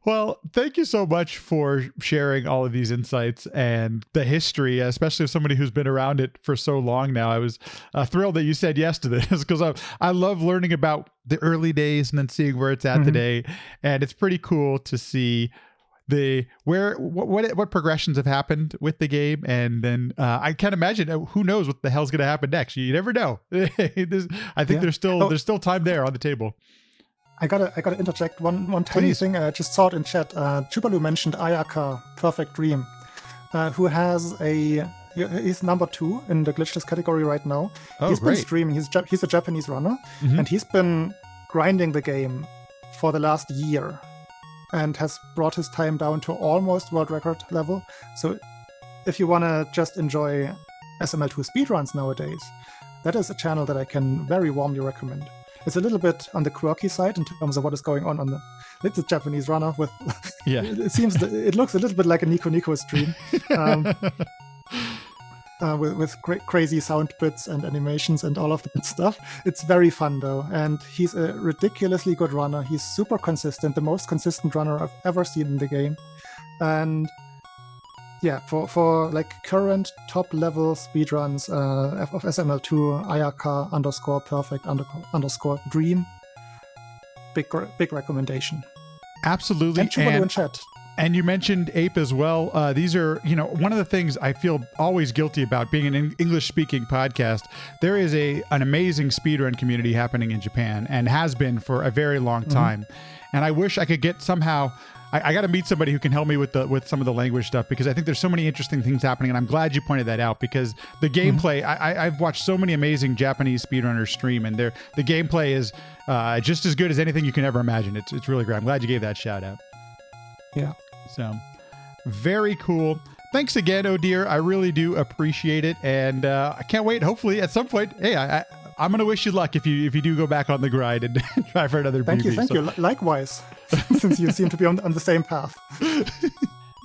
Well, thank you so much for sharing all of these insights and the history, especially of somebody who's been around it for so long now. I was thrilled that you said yes to this, because I love learning about the early days and then seeing where it's at today. And it's pretty cool to see what progressions have happened with the game. And then I can't imagine, who knows what the hell's going to happen next. You never know. I think there's still time there on the table. I gotta interject one tiny thing. I just saw it in chat. Chubalu mentioned Ayaka, Perfect Dream, who has he's number 2 in the glitchless category right now. He's been streaming. He's a Japanese runner, and he's been grinding the game for the last year, and has brought his time down to almost world record level. So if you want to just enjoy SML2 speedruns nowadays, that is a channel that I can very warmly recommend. It's a little bit on the quirky side in terms of what is going on it's a Japanese runner with it looks a little bit like a Nico stream. with crazy sound bits and animations and all of that stuff. It's very fun though, and he's a ridiculously good runner. He's super consistent, the most consistent runner I've ever seen in the game. And yeah, for like current top level speedruns of SML2, Ayaka _perfect _dream, big recommendation. Absolutely. And Chubalo in chat. And you mentioned Ape as well. These are, one of the things I feel always guilty about being an English-speaking podcast. There is an amazing speedrun community happening in Japan and has been for a very long time. And I wish I could get somehow... I got to meet somebody who can help me with some of the language stuff, because I think there's so many interesting things happening, and I'm glad you pointed that out, because the gameplay, I've watched so many amazing Japanese speedrunners stream, and the gameplay is just as good as anything you can ever imagine. It's really great. I'm glad you gave that shout out. Yeah. So very cool. Thanks again, oh dear. I really do appreciate it, and I can't wait. Hopefully, at some point, hey, I'm going to wish you luck if you do go back on the grind and try for another PB. Thank you. Likewise, since you seem to be on the same path.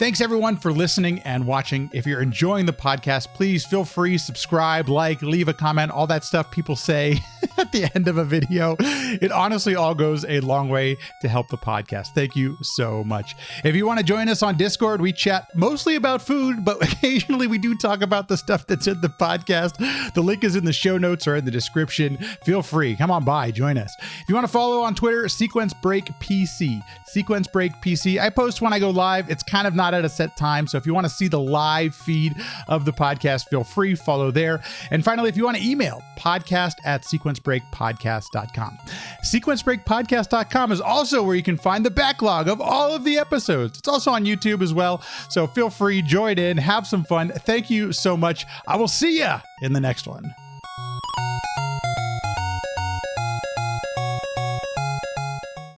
Thanks everyone for listening and watching. If you're enjoying the podcast, please feel free, subscribe, leave a comment, all that stuff people say at the end of a video. It honestly all goes a long way to help the podcast. Thank you so much. If you want to join us on Discord, we chat mostly about food, but occasionally we do talk about the stuff that's in the podcast. The link is in the show notes or in the description. Feel free. Come on by. Join us. If you want to follow on Twitter, Sequence Break PC. Sequence Break PC. I post when I go live. It's kind of not at a set time, so if you want to see the live feed of the podcast, feel free, follow there. And finally, if you want to email, podcast@sequencebreakpodcast.com. Sequencebreakpodcast.com is also where you can find the backlog of all of the episodes. It's also on YouTube as well, so feel free, join in, have some fun. Thank you so much. I will see ya in the next one.